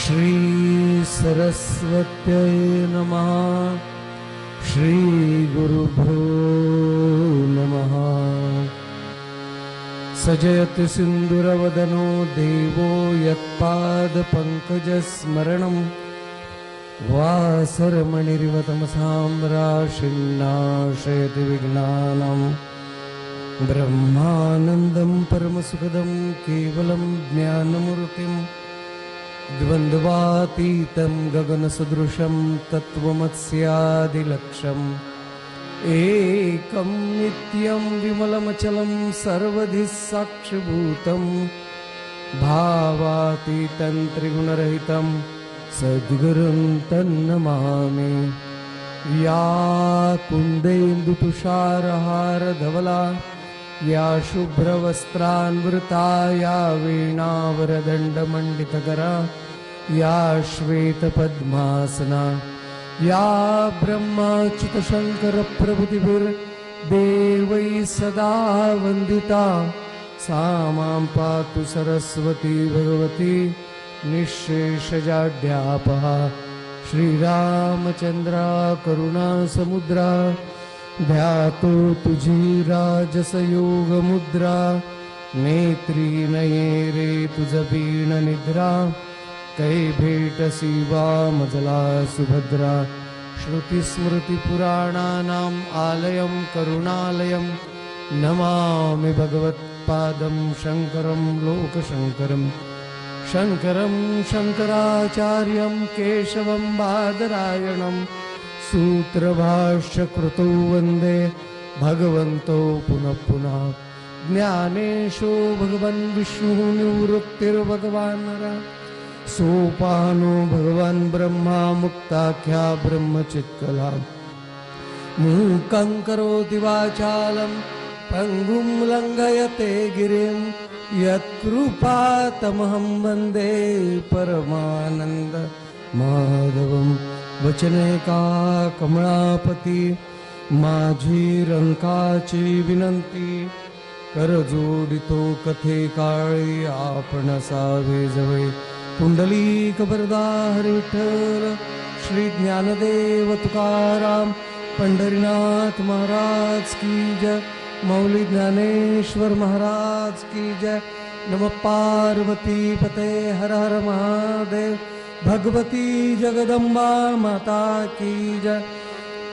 श्री सरस्वत्यै नमः। श्री गुरुभ्यो नमः। सजयति सिन्दूरवदनो देवो यत्पादपङ्कजस्मरणं वासरमणिरिवतमसां राशिन्नाशयति विघ्नानां। ब्रह्मानन्दं परमसुखदं केवलं ज्ञानमूर्तिं द्वन्द्वातीतं गगनसदृशं तत्त्वमस्यादिलक्ष्यम् एकं नित्यं विमलमचलं सर्वधि साक्षिभूतं भावातीतं त्रिगुणरहितं सद्गुरुं तन्नमामि। या कुन्देन्दुतुषारहारधवला या शुभ्रवस्त्रान्वृता या वीणावरदण्डमण्डितकरा या श्वेतपद्मासना या ब्रह्माच्युतशङ्करप्रभृतिभिर्देवैः सदा वन्दिता सा मां पातु सरस्वती भगवती निःशेषजाड्यापहा। श्रीरामचन्द्रा करुणासमुद्रा ध्यातो तुझी राजसयोगमुद्रा नेत्री नये रे तुझ बीण निद्रा कै भेटसी वामजला सुभद्रा। श्रुतिस्मृतिपुराणानाम् आलयं करुणालयं नमामि भगवत्पादं शङ्करं लोकशङ्करं। शङ्करं शङ्कराचार्यं केशवं बादरायणं सूत्रभाष्यकृतौ वन्दे भगवन्तो पुनः पुनः। ज्ञानेशो भगवन् विष्णुः निवृत्तिर्भगवान् नरः सोपानो भगवान् ब्रह्मा मुक्ताख्या ब्रह्मचित्कला। मूकं करोति वाचालं पङ्गुं लङ्घयते गिरिं यत्कृपातमहं वन्दे परमानन्द माधवं। वचने का कमळापती माझी रंकाची विनंती करजोडितो कथे काळी आपण सावे जवळ। पुंडलिक वरदा हरी विठ्ठल श्री ज्ञानदेव तुकाराम पंढरीनाथ महाराज की जय। मौली ज्ञानेश्वर महाराज की जय। नमः पार्वती पते हर हर महादेव। भगवती जगदम्बा माता की जय।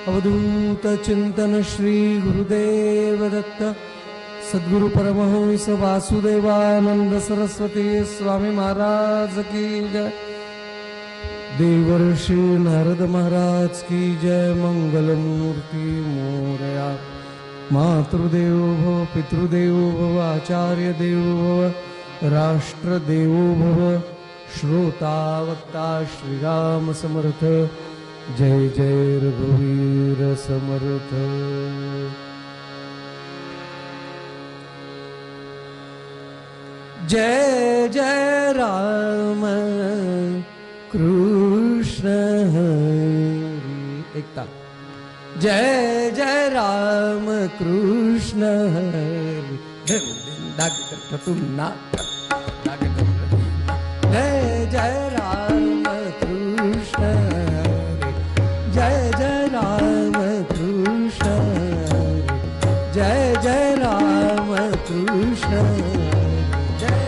अवधूत चिंतन श्री गुरुदेव दत्त सद्गुरु परमहंस वासुदेवानंद सरस्वती स्वामी महाराज की जय। देवर्षि नारद महाराज की जय। मंगलमूर्ति मोरया। मातृदेवो भव पितृदेवो भव आचार्य देवो भव राष्ट्रदेवो भव। श्रोता वक्ता श्रीराम समर्थ जय जय रघुवीर समर्थ। जय जय राम कृष्ण हरी। एकता। जय जय राम कृष्ण हरी। जय जय राम कृष्ण हरे। जय जय राम कृष्ण हरे। जय जय राम कृष्ण जय।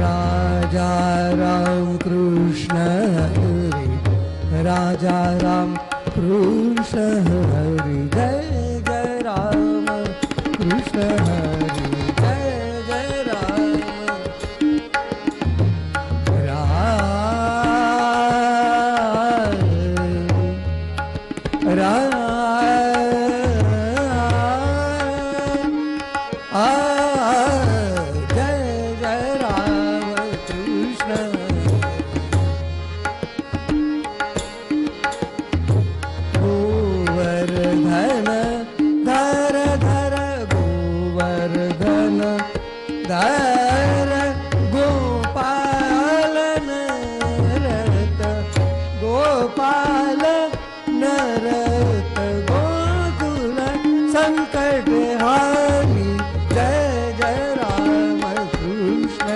राजा राम कृष्ण हरे। राजा राम कृष्ण हरे। जय जय राम कृष्ण हरे। गोपाल नरत गोकुल संकट हारी जय जय राम कृष्ण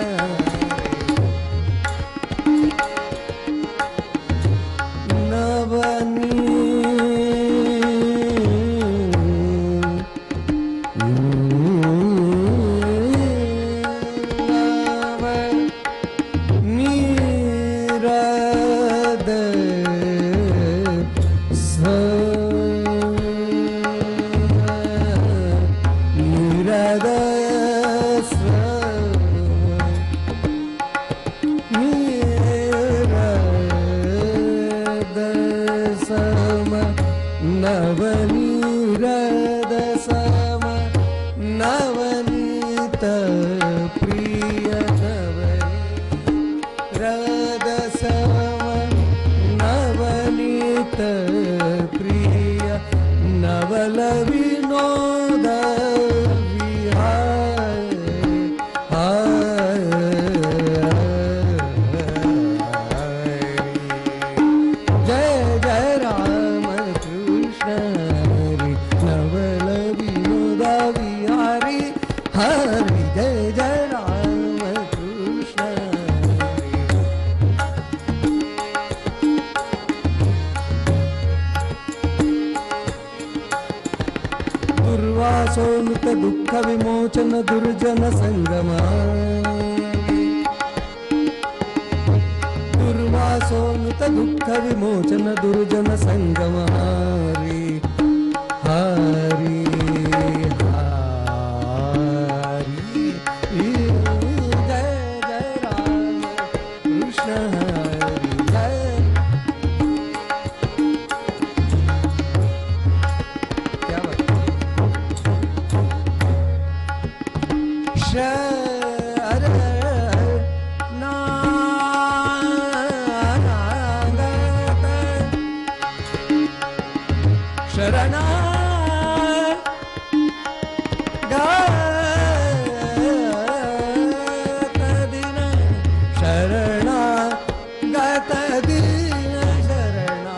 सम नवनीरद सम नवनीत प्रिय नवनीरद सम नवनीत प्रिय नवल विनोद दुर्वासोनुत दुःख विमोचन दुर्जन संगमा दुर्वासोनुत दुःख विमोचन दुर्जन संगम हरि हरि हरि जय जय राम कृष्ण हरि जय क्या बात शरणा गत दिन शरणा गत दिन शरणा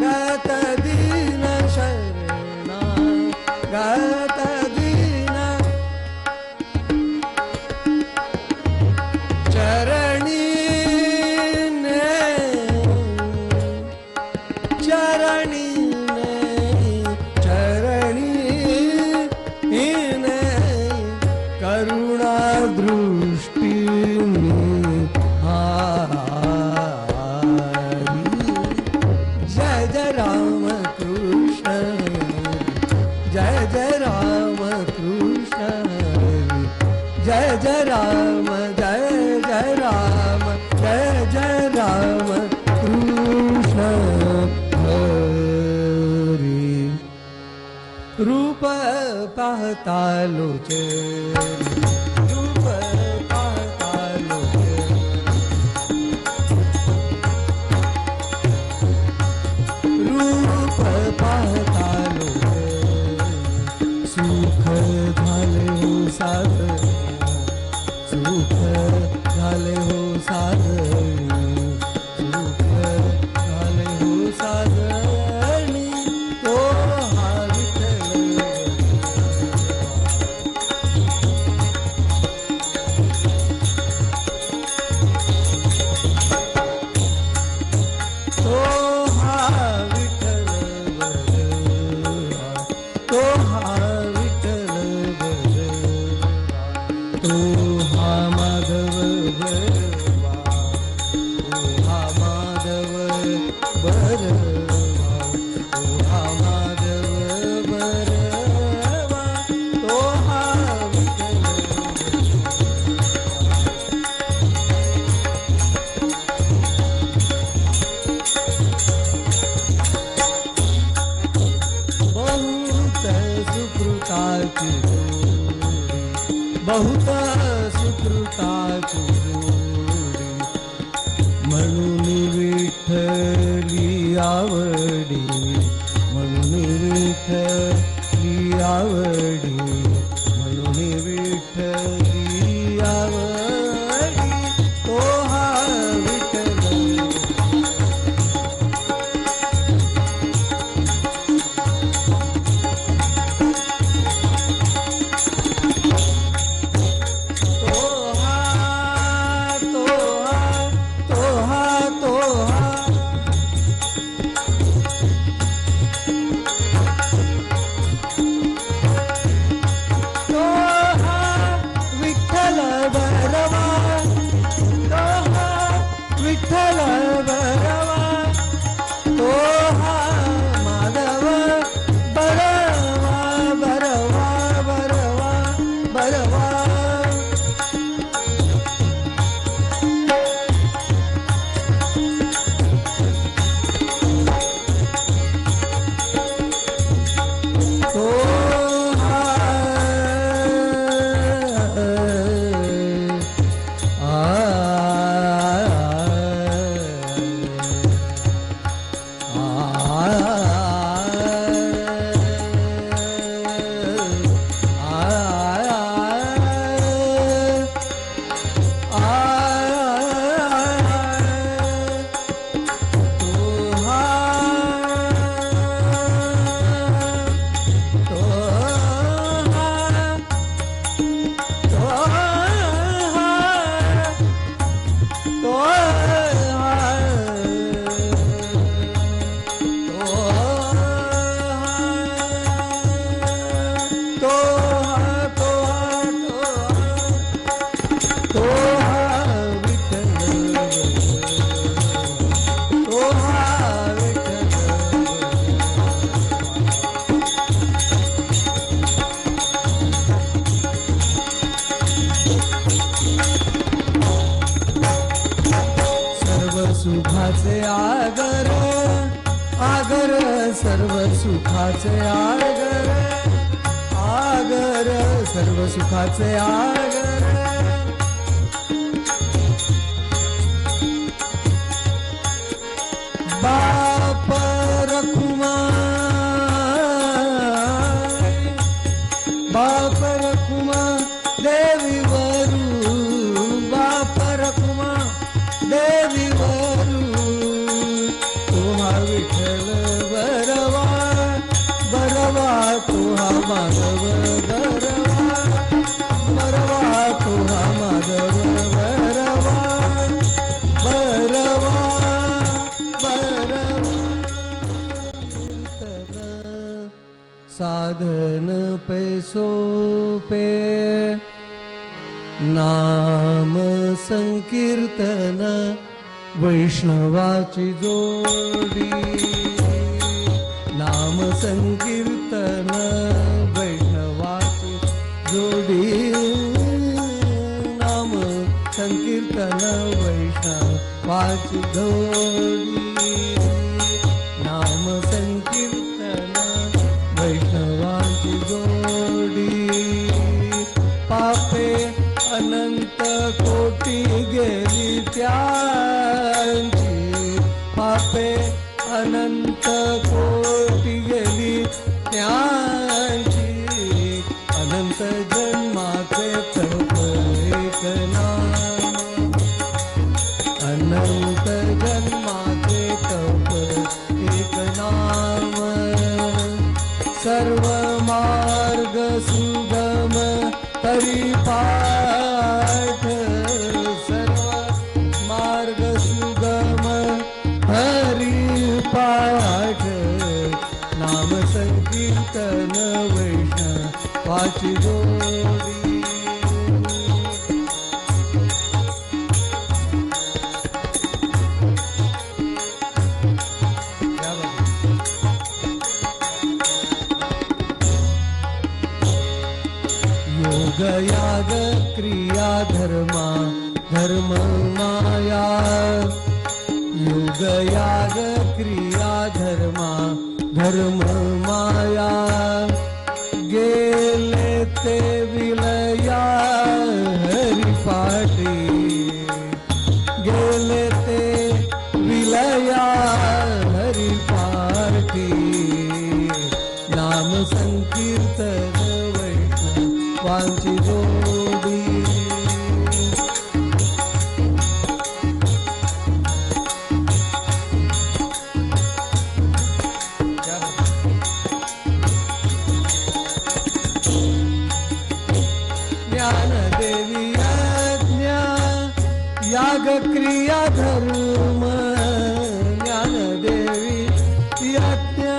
गत दिन शरणा गत दिन चरणी चरणी करुणा दृष्टी जय जय राम कृष्ण जय जय राम कृष्ण जय जय राम जय जय राम जय जय राम कृष्ण हरी रूप पाहता लोचे रूप पाहता लोचे रूप पाहता लोचे सुख झाले हो साधन सुख झाले हो साधन सुख झाले हो साधन तो बहुत सुकृताची जोडी म्हणून विठ्ठली आवडी म्हणून विठ्ठली आवडी म्हणून विठ्ठली आवडी तो हा विठ्ठल सुखाचे आगर आगर सर्व सुखाचे आगर आगर सर्व सुखाचे आगर बाप रखुमा बाप रखुमा देवी वरू बाप रखुमा देवी वरू तुहा विठ्ठल बरवा बरवा तुहा माधव बरवा बरवा तुहा माधव बरवा बरवा साधन पैसो पे नाम संकीर्तन वैष्णवाची जोडी नाम संकीर्तन वैष्णवाची जोडी नाम संकीर्तन वैष्णवाची जोडी नाम संकीर्तन वैष्णवाची जोडी पापे अनंत कोटी गेली त्यांची पापे अनंत कोटी गेली त्यांची अनंत जन्माचे तप एक नाम अनंत जन्माचे तप एक नाम सर्व मार्ग सुगम हरी पाठ सर्व मार्ग सुगम हरी पाठ नाम संकीर्तन वैष्णवाची जोडी योग याग क्रिया धर्मा धर्म माया योग याग क्रिया धर्मा धर्म माया गेले ते विलया हरिपाठी गेले ते विलया हरिपाठी नाम संकीर्तन वांची जोडी ज्ञानदेवी आज्ञा याग क्रिया धर्म ज्ञानदेवी आज्ञा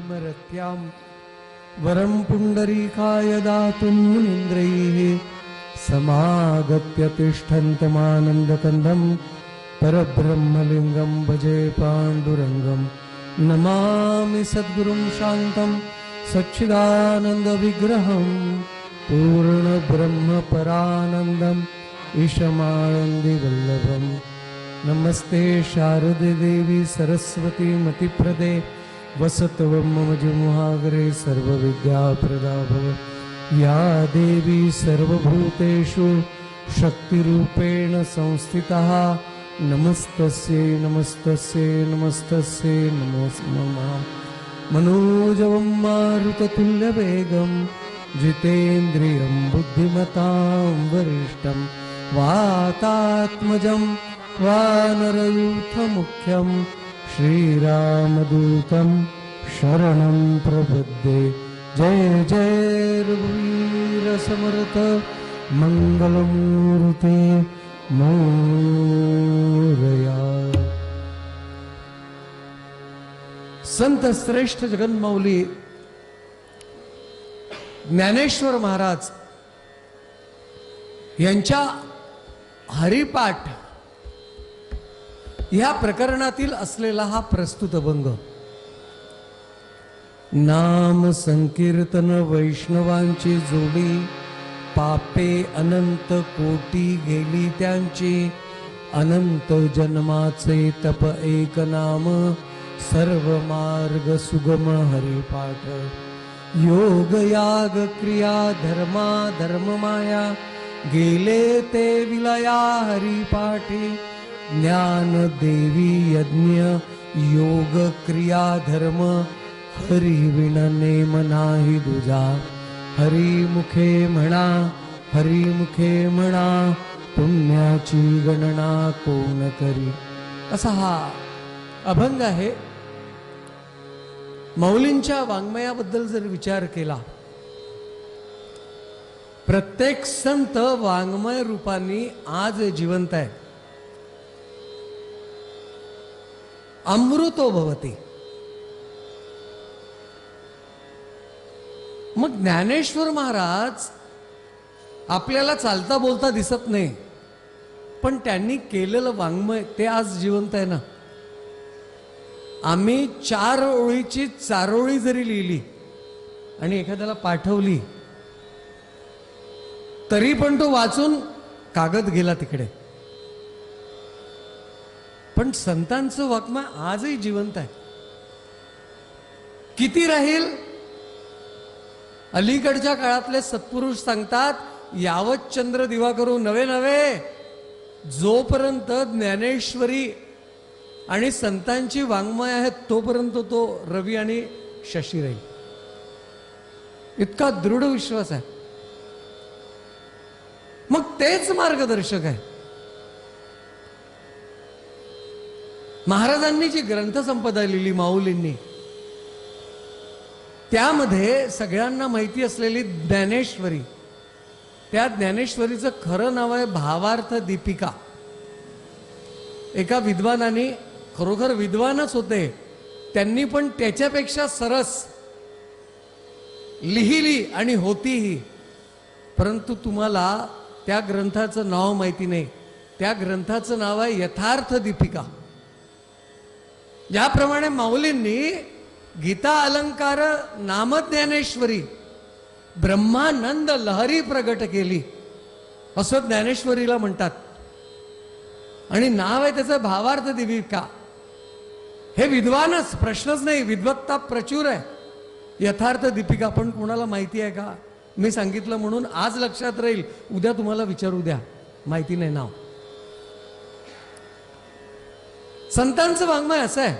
किमरत्यां वरं पुण्डरीकाय दातुं मुनीन्द्रैः समागत्य तिष्ठन्तमानन्दकन्दं परब्रह्मलिङ्गं भजे पाण्डुरङ्गं नमामि सद्गुरुं शान्तं सच्चिदानन्दविग्रहं पूर्णब्रह्मपरानन्दम् ईशमानन्दिवल्लभम् नमस्ते शारदे देवी सरस्वती मतिप्रदे वसत्वं मम जमुहाग्रे सर्वविद्याप्रदा भव या देवी सर्वभूतेषु शक्तिरूपेण संस्थितः नमस्तस्यै नमस्तस्यै नमस्तस्यै नमो नमः मनोजवं मारुततुल्यवेगं जितेन्द्रियं बुद्धिमतां वरिष्ठं वातात्मजं वानरयूथमुख्यं श्रीरामदूतं शरणं प्रपद्ये जय जय रघुवीर समर्थ मंगलमूर्ते मोरया। संत श्रेष्ठ जगन्मौली ज्ञानेश्वर महाराज यांच्या हरिपाठ या प्रकरणातील असलेला हा प्रस्तुत अभंग नाम संकीर्तन वैष्णवांची जोडी पापे अनंत कोटी गेली त्यांची अनंत जन्माचे तप एक नाम सर्व मार्ग सुगम हरिपाठ योग याग क्रिया धर्मा धर्म माया गेले ते विलया हरिपाठी ज्ञान देवी यज्ञ योग क्रिया धर्म हरी विण नेम नाही दुजा हरी मुखे म्हणा पुण्याची गणना कोण करी असा हा अभंग आहे। मौलींच्या वाङ्मयाबद्दल जर विचार केला प्रत्येक संत वाङ्मय रूपाने आज जिवंत आहे। अमृतो भवती। मग ज्ञानेश्वर महाराज आपल्याला चालता बोलता दिसत नाही पण त्यांनी केलेलं वाङ्मय ते आज जिवंत आहे ना। आम्ही 4 ओळीची चारोळी जरी लिहिली आणि एखाद्याला पाठवली तरी पण तो वाचून कागद गेला तिकडे। पण संतांचं वाङ्मय आजही जिवंत आहे। किती राहील? अलीकडच्या काळातले सत्पुरुष सांगतात यावत चंद्र दिवा करू नवे नवे जोपर्यंत ज्ञानेश्वरी आणि संतांची वाङ्मय आहेत तोपर्यंत तो रवी आणि शशी राहील। इतका दृढ विश्वास आहे। मग तेच मार्गदर्शक आहे। महाराजांनी जी ग्रंथसंपदा लिहिली माऊलींनी त्यामध्ये सगळ्यांना माहिती असलेली ज्ञानेश्वरी, त्या ज्ञानेश्वरीचं खरं नाव आहे भावार्थ दीपिका। एका विद्वानाने खरोखर विद्वानच होते त्यांनी पण त्याच्यापेक्षा सरस लिहिली आणि होतीही। परंतु तुम्हाला त्या ग्रंथाचं नाव माहिती नाही। त्या ग्रंथाचं नाव आहे यथार्थ दीपिका। ज्याप्रमाणे माऊलींनी गीता अलंकार नामज्ञानेश्वरी ब्रह्मानंद लहरी प्रगट केली असं ज्ञानेश्वरीला म्हणतात आणि नाव आहे त्याचं भावार्थ दीपिका। हे विद्वानच प्रश्नच नाही, विद्वत्ता प्रचूर आहे। यथार्थ दीपिका पण कोणाला माहिती आहे का? मी सांगितलं म्हणून आज लक्षात राहील, उद्या तुम्हाला विचारू द्या, माहिती नाही नाव। संतांचं वाङ्मय असं आहे,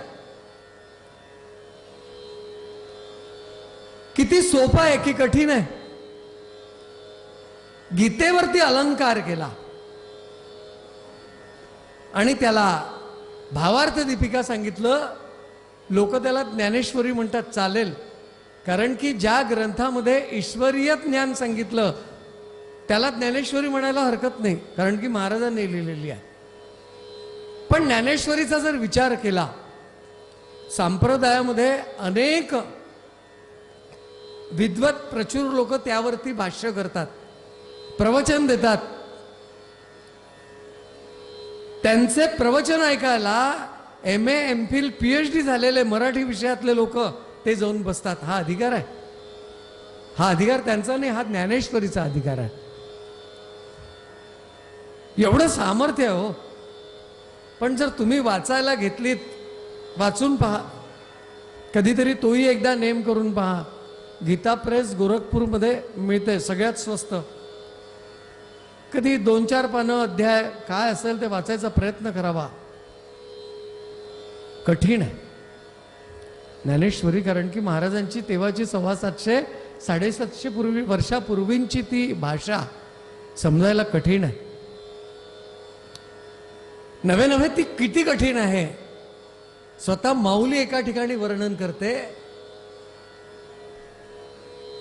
किती सोपं आहे की कठीण आहे। गीतेवरती अलंकार केला आणि त्याला भावार्थ दीपिका सांगितलं। लोक त्याला ज्ञानेश्वरी म्हणतात, चालेल, कारण की ज्या ग्रंथामध्ये ईश्वरीय ज्ञान सांगितलं त्याला ज्ञानेश्वरी म्हणायला हरकत नाही, कारण की महाराजांनी लिहिलेली आहे। पण ज्ञानेश्वरीचा जर विचार केला, संप्रदायामध्ये अनेक विद्वत प्रचूर लोक त्यावरती भाष्य करतात, प्रवचन देतात. त्यांचे प्रवचन ऐकायला MA MPhil PhD झालेले मराठी विषयातले लोक ते जाऊन बसतात. हा अधिकार आहे? हा अधिकार त्यांचा नाही, हा ज्ञानेश्वरीचा अधिकार आहे. एवढं सामर्थ्य आहे हो. पण जर तुम्ही वाचायला घेतलीत, वाचून पहा, कधीतरी तोही एकदा नेम करून पहा. गीता प्रेस गोरखपूरमध्ये मिळते, सगळ्यात स्वस्त. कधी 2-4 पानं अध्याय काय असेल ते वाचायचा प्रयत्न करावा. कठीण आहे ज्ञानेश्वरी, कारण की महाराजांची तेव्हाची 750-750 वर्षापूर्वींची ती भाषा समजायला कठीण आहे. नवे ती किती कठीण आहे. स्वतः माऊली एका ठिकाणी वर्णन करते,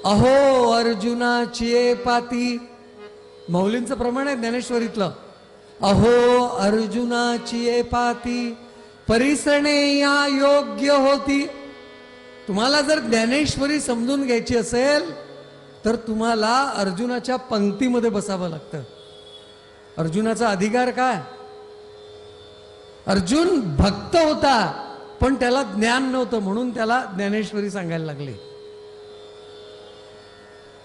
अहो अर्जुनाची पाती. माऊलींचं प्रमाण आहे ज्ञानेश्वरीतलं. अहो अर्जुनाची पाती परिसणे या योग्य होती. तुम्हाला जर ज्ञानेश्वरी समजून घ्यायची असेल तर तुम्हाला अर्जुनाच्या पंक्तीमध्ये बसावं लागतं. अर्जुनाचा अधिकार काय? अर्जुन भक्त होता पण त्याला ज्ञान नव्हतं, म्हणून त्याला ज्ञानेश्वरी सांगायला लागली.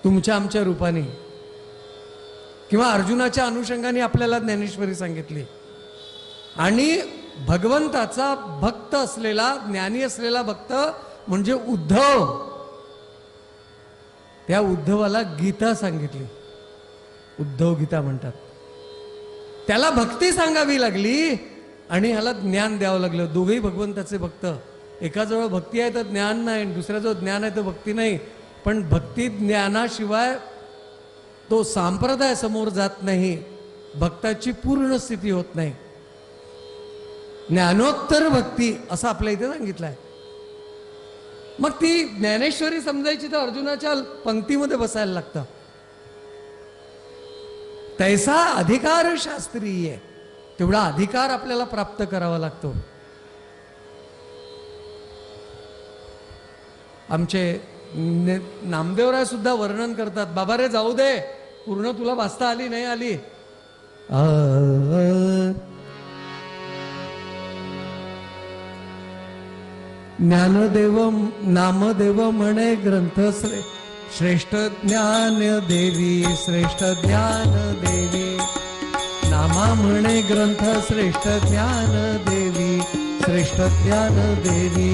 तुमच्या आमच्या रूपाने किंवा अर्जुनाच्या अनुषंगाने आपल्याला ज्ञानेश्वरी सांगितली. आणि भगवंताचा भक्त असलेला, ज्ञानी असलेला भक्त म्हणजे उद्धव, त्या उद्धवाला गीता सांगितली. उद्धव गीता म्हणतात. त्याला भक्ती सांगावी लागली आणि ह्याला ज्ञान द्यावं लागलं. दोघेही भगवंताचे भक्त. एकाजवळ भक्ती आहे तर ज्ञान नाही, दुसऱ्याजवळ ज्ञान आहे तर भक्ती नाही. पण भक्ती ज्ञानाशिवाय तो संप्रदाय समोर जात नाही, भक्ताची पूर्ण स्थिती होत नाही. ज्ञानोत्तर भक्ती असं आपल्या इथे सांगितलं आहे. मग ती ज्ञानेश्वरी समजायची तर अर्जुनाच्या पंक्तीमध्ये बसायला लागतं. तैसा अधिकार शास्त्रीय, तेवढा अधिकार आपल्याला प्राप्त करावा लागतो. आमचे नामदेवराय सुद्धा वर्णन करतात, बाबा रे जाऊ दे, पूर्ण तुला वाचता आली नाही आली. ज्ञानदेव नामदेव म्हणे ग्रंथ श्रेष्ठ ज्ञान देवी, श्रेष्ठ ज्ञान देवी. नामा म्हणे ग्रंथ श्रेष्ठ ज्ञान देवी, श्रेष्ठ ज्ञान देवी.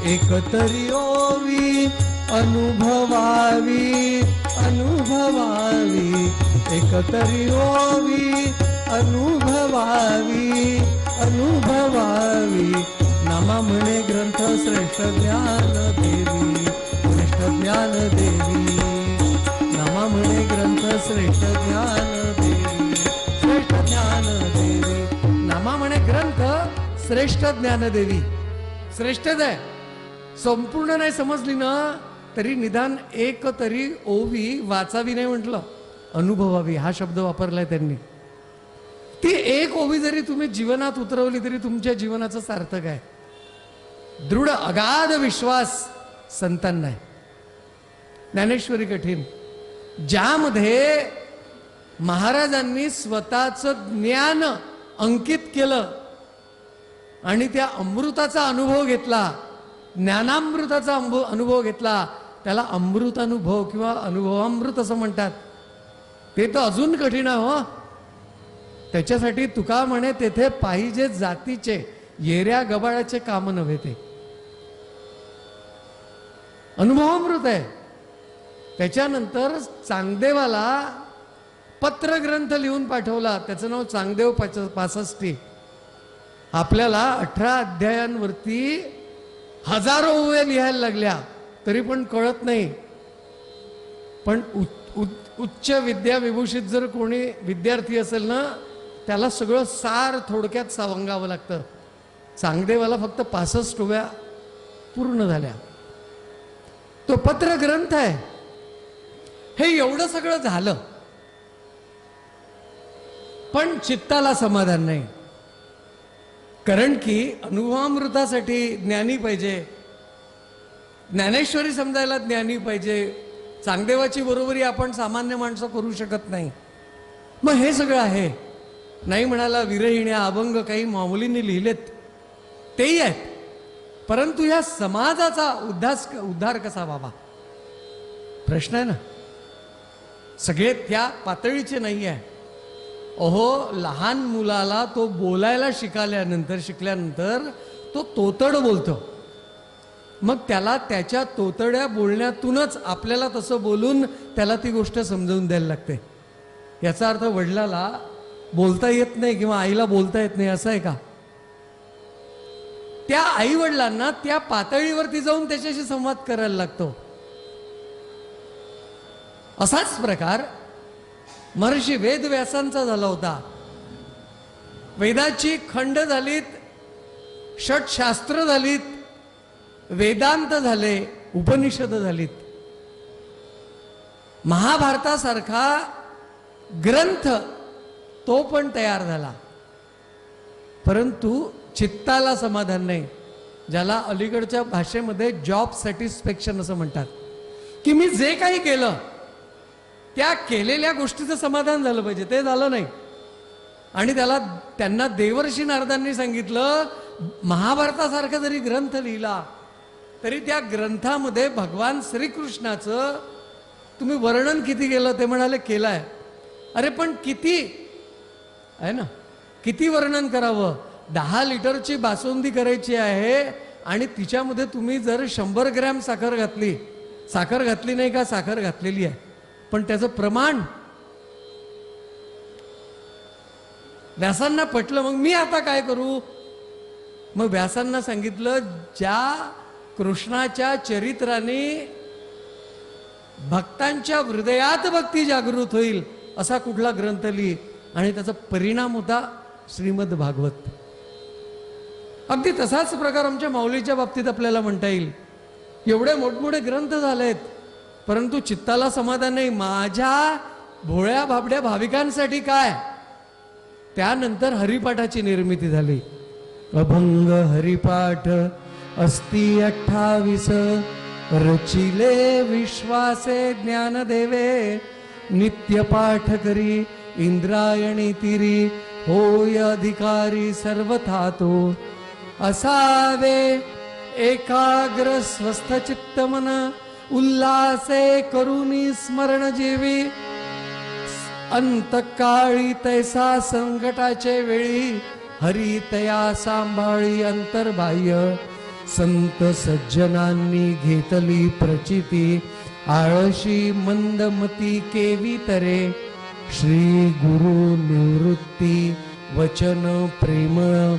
एकतरी ओवी अनुभवावी, अनुभवावी. एकतरी ओवी अनुभवावी, अनुभवावी. नामा म्हणे ग्रंथ श्रेष्ठ ज्ञान देवी, श्रेष्ठ ज्ञान देवी. नामा म्हणे ग्रंथ श्रेष्ठ ज्ञान देवी, श्रेष्ठ ज्ञान देवी. नामा म्हणे ग्रंथ श्रेष्ठ ज्ञान देवी. श्रेष्ठच आहे. संपूर्ण नाही समजली ना तरी निदान एक तरी ओवी वाचावी नाही म्हटलं, अनुभवावी हा शब्द वापरलाय त्यांनी. ती एक ओवी जरी तुम्ही जीवनात उतरवली तरी तुमच्या जीवनाचं सार्थक आहे. दृढ अगाध विश्वास संतांना आहे. ज्ञानेश्वरी कठीण, ज्यामध्ये महाराजांनी स्वतःचं ज्ञान अंकित केलं आणि त्या अमृताचा अनुभव घेतला, ज्ञानामृताचा अनुभव घेतला, त्याला अमृतानुभव किंवा अनुभवामृत असं म्हणतात. ते तर अजून कठीण आहे हो. त्याच्यासाठी तुका म्हणे तेथे पाहिजे जातीचे, येऱ्या गबाळाचे काम नव्हे, ते अनुभवामृत आहे. त्याच्यानंतर चांगदेवाला पत्रग्रंथ लिहून पाठवला, त्याचं नाव चांगदेव 65. आपल्याला 18 अध्यायांवरती हजारो ओव्या लिहायला लागल्या तरी पण कळत नाही. पण उच्च विद्या विभूषित जर कोणी विद्यार्थी असेल ना, त्याला सगळं सार थोडक्यात सांगावं लागतं. चांगदेवाला फक्त 65 ओव्या पूर्ण झाल्या. तो पत्र ग्रंथ आहे. हे एवढं सगळं झालं पण चित्ताला समाधान नाही. कारण की अनुभवामृतासाठी ज्ञानी पाहिजे, ज्ञानेश्वरी समजायला ज्ञानी पाहिजे, चांगदेवाची बरोबरी आपण सामान्य माणसं करू शकत नाही. मग हे सगळं आहे. नाही म्हणाला विरहिण्या अभंग काही मामुलींनी लिहिलेत तेही आहेत, परंतु या समाजाचा उद्धार कसा व्हावा प्रश्न आहे ना. सगळे त्या पातळीचे नाही आहे. अहो, लहान मुलाला तो बोलायला शिकल्यानंतर तो तोतड बोलतो. मग त्याला त्याच्या तोतड्या बोलण्यातूनच आपल्याला तसं बोलून त्याला ती गोष्ट समजावून द्यायला लागते. याचा अर्थ वडिलाला बोलता येत नाही किंवा आईला बोलता येत नाही असं आहे का? त्या आई वडिलांना त्या पातळीवरती जाऊन त्याच्याशी संवाद करायला लागतो. असाच प्रकार महर्षी वेदव्यासांचा झाला होता. वेदाची खंड झालीत, षटशास्त्र झालीत, वेदांत झाले, उपनिषद झालीत. महाभारतासारखा ग्रंथ तो पण तयार झाला, परंतु चित्ताला समाधान नाही. ज्याला अलीकडच्या भाषेमध्ये जॉब सॅटिस्फॅक्शन असं म्हणतात, की मी जे काही केलं त्या केलेल्या गोष्टीचं समाधान झालं पाहिजे, ते झालं नाही. आणि त्यांना देवर्षी नारदांनी सांगितलं, महाभारतासारखा जरी ग्रंथ लिहिला तरी त्या ग्रंथामध्ये भगवान श्रीकृष्णाचं तुम्ही वर्णन किती केलं? ते म्हणाले केलंय. अरे पण किती आहे ना, किती वर्णन करावं? 10 लिटरची बासुंदी करायची आहे आणि तिच्यामध्ये तुम्ही जर 100 ग्रॅम साखर घातली नाही का, साखर घातलेली आहे, पण त्याचं प्रमाण व्यासांना पटलं. मग मी आता काय करू? मग व्यासांना सांगितलं, ज्या कृष्णाच्या चरित्राने भक्तांच्या हृदयात भक्ती जागृत होईल असा कुठला ग्रंथ लिही. आणि त्याचा परिणाम होता श्रीमद भागवत. अगदी तसाच प्रकार आमच्या माऊलीच्या बाबतीत आपल्याला म्हणता येईल. एवढे मोठमोठे ग्रंथ झालेत, परंतु चित्ताला समाधान नाही. माझ्या भोळ्या भाबड्या भाविकांसाठी काय? त्यानंतर हरिपाठाची निर्मिती झाली. अभंग हरिपाठ अस्ति 28 रचिले विश्वासे ज्ञान देवे. नित्य पाठ करी इंद्रायणी तिरी. होय अधिकारी सर्वथा तो. असावे एकाग्र स्वस्थ चित्त मन. उल्हासे करुनी स्मरण जीवी. अंतकाळी तैसा संकटाचे वेळी. हरी तया सांभाळी अंतर्बाह्य. संत सज्जनांनी घेतली प्रचिती. आळशी मंदमती केवी तरे. श्री गुरु निवृत्ती वचन प्रेमळ.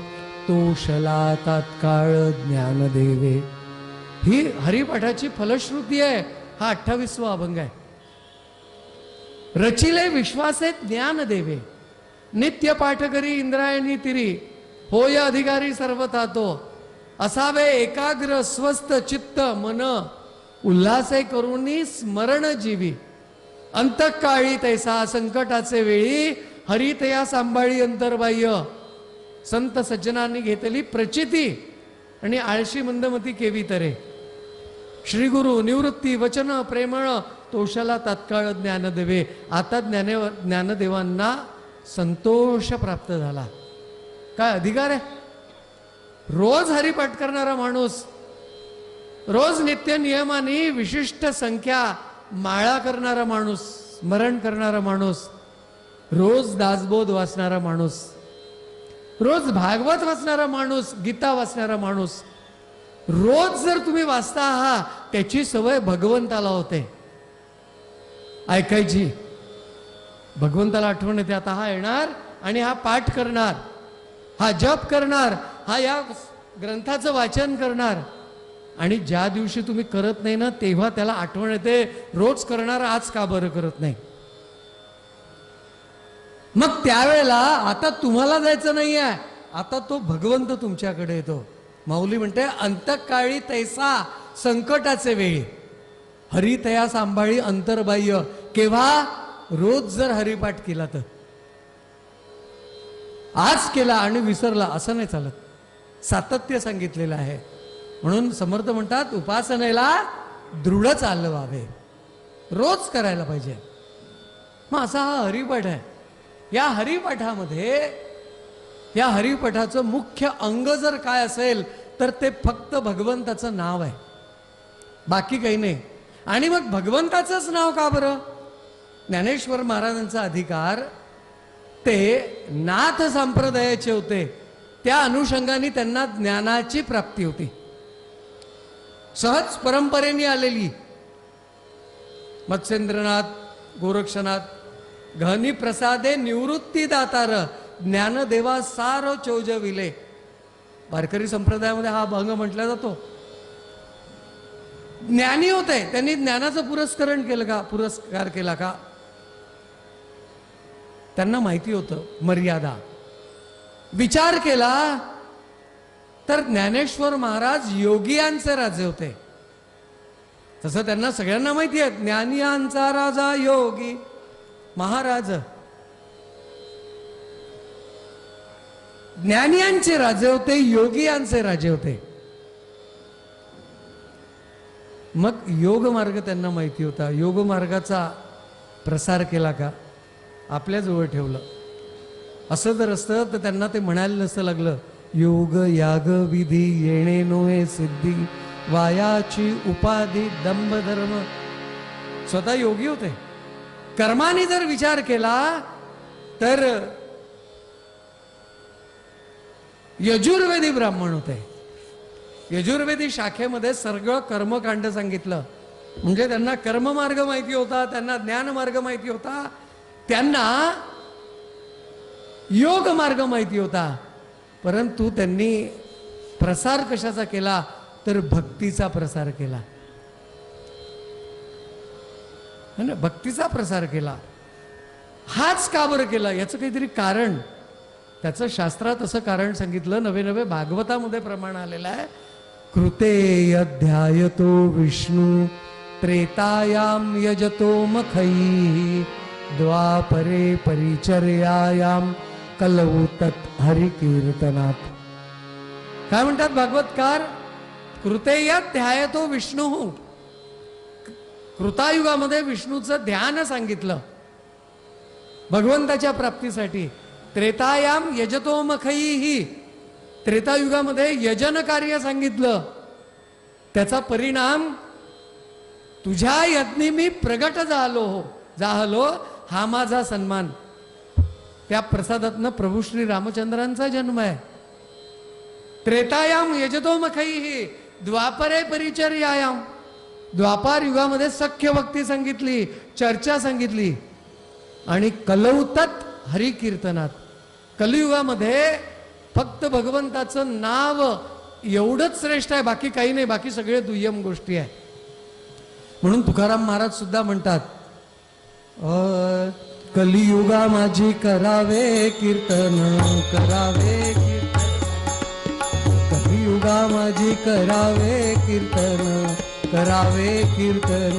तोषला तात्काळ ज्ञान देवे. ही हरिपाठाची फलश्रुती आहे. हा 28वा अभंग आहे. रचिले विश्वासे ज्ञान देवे. नित्य पाठ करी इंद्रायणी तिरी. होय अधिकारी सर्वथा तो. असावे एकाग्र स्वस्थ चित्त मन. उल्हासे करुणी स्मरण जीवी. अंतकाळी तैसा संकटाचे वेळी. हरितया सांभाळी अंतर्बाह्य. संत सज्जनांनी घेतली प्रचिती आणि आळशी मंदमती केवी तरे. श्री गुरु निवृत्ती वचन प्रेमळ. तोषाला तात्काळ ज्ञान देवे. आता ज्ञानदेवांना संतोष प्राप्त झाला. काय अधिकार आहे? रोज हरिपाठ करणारा माणूस, रोज नित्य नियमाने विशिष्ट संख्या माळा करणारा माणूस, स्मरण करणारा माणूस, रोज दासबोध वाचणारा माणूस, रोज भागवत वाचणारा माणूस, गीता वाचणारा माणूस, रोज जर तुम्ही वाचता आहात, त्याची सवय भगवंताला होते. ऐकायची, भगवंताला आठवण येते. आता हा येणार आणि हा पाठ करणार, हा जप करणार, हा या ग्रंथाचं वाचन करणार. आणि ज्या दिवशी तुम्ही करत नाही ना, तेव्हा त्याला आठवण येते, रोज करणार आज का बरं करत नाही. मग त्यावेळेला आता तुम्हाला जायचं नाही आहे, आता तो भगवंत तुमच्याकडे येतो. माऊली म्हणते, अंतकाळी तैसा संकटाचे वेळी. हरी तया सांभाळी अंतर्बाह्य. केव्हा? रोज जर हरिपाठ केला तर. आज केला आणि विसरला असं नाही चालत. सातत्य सांगितलेलं आहे. म्हणून समर्थ म्हणतात उपासनेला दृढ चालवावे, रोज करायला पाहिजे. मग असा हा हरिपाठ आहे. या हरिपाठामध्ये, या हरिपाठाचं मुख्य अंग जर काय असेल तर ते फक्त भगवंताचं नाव आहे, बाकी काही नाही. आणि मग भगवंताचंच नाव का बरं? ज्ञानेश्वर महाराजांचा अधिकार ते नाथ संप्रदायाचे होते, त्या अनुषंगाने त्यांना ज्ञानाची प्राप्ती होती, सहज परंपरेने आलेली. मत्स्येंद्रनाथ, गोरक्षनाथ, घनी प्रसादे निवृत्ती दातार, ज्ञानदेवा सार चौजविले. वारकरी संप्रदायामध्ये हा भंग म्हटला जातो. ज्ञानी होते, त्यांनी ज्ञानाचं पुरस्करण केलं का, पुरस्कार केला का? त्यांना माहिती होतं मर्यादा. विचार केला तर ज्ञानेश्वर महाराज योगियांचे राजे होते. तसं त्यांना सगळ्यांना माहिती आहे, ज्ञानियांचा राजा योगी महाराज. ज्ञानियांचे राजे होते, योगियांचे राजे होते. मग योग मार्ग त्यांना माहिती होता. योग मार्गाचा प्रसार केला का, आपल्याजवळ ठेवलं. असं जर असतं तर त्यांना ते म्हणायला नसतं लागलं, योग याग विधी येणे नोहे सिद्धी, वायाची उपाधी दंभ धर्म. स्वतः योगी होते. कर्माने जर विचार केला तर यजुर्वेदी ब्राह्मण होते. यजुर्वेदी शाखेमध्ये सगळं कर्मकांड सांगितलं. म्हणजे त्यांना कर्ममार्ग माहिती होता, त्यांना ज्ञान मार्ग माहिती होता, त्यांना योग मार्ग माहिती होता. परंतु त्यांनी प्रसार कशाचा केला तर भक्तीचा प्रसार केला. भक्तीचा प्रसार केला. हाच का बरं केला, याचं काहीतरी कारण, त्याचं शास्त्रात असं कारण सांगितलं. नवे नवे भागवतामध्ये प्रमाण आलेलं आहे. कृते अध्यायतो विष्णू त्रेतायाम यजतो मखई, द्वापरे परिचर्यायाम कलवू तत् हरिकीर्तनात. काय म्हणतात भागवतकार? कृतेय ध्यायतो विष्णू. कृतायुगामध्ये विष्णूचं ध्यान सांगितलं भगवंताच्या प्राप्तीसाठी. त्रेतायाम यजतो मखई, त्रेतायुगामध्ये यजन कार्य सांगितलं. त्याचा परिणाम तुझ्या यज्ञी मी प्रगट झालो हा माझा सन्मान. त्या प्रसादातनं प्रभू श्री रामचंद्रांचा जन्म आहे. त्रेतायाम यजतो मखई, द्वापरे परिचर्यायाम. द्वापार युगामध्ये सख्य भक्ती सांगितली, चर्चा सांगितली. आणि कलौतत हरिकीर्तनात, कलियुगामध्ये फक्त भगवंताचं नाव एवढंच श्रेष्ठ आहे, बाकी काही नाही, बाकी सगळे दुय्यम गोष्टी आहे. म्हणून तुकाराम महाराज सुद्धा म्हणतात, कलियुगा माझी करावे कीर्तन, करावे कीर्तन, कलियुगा माझी करावे कीर्तन, करावे कीर्तन.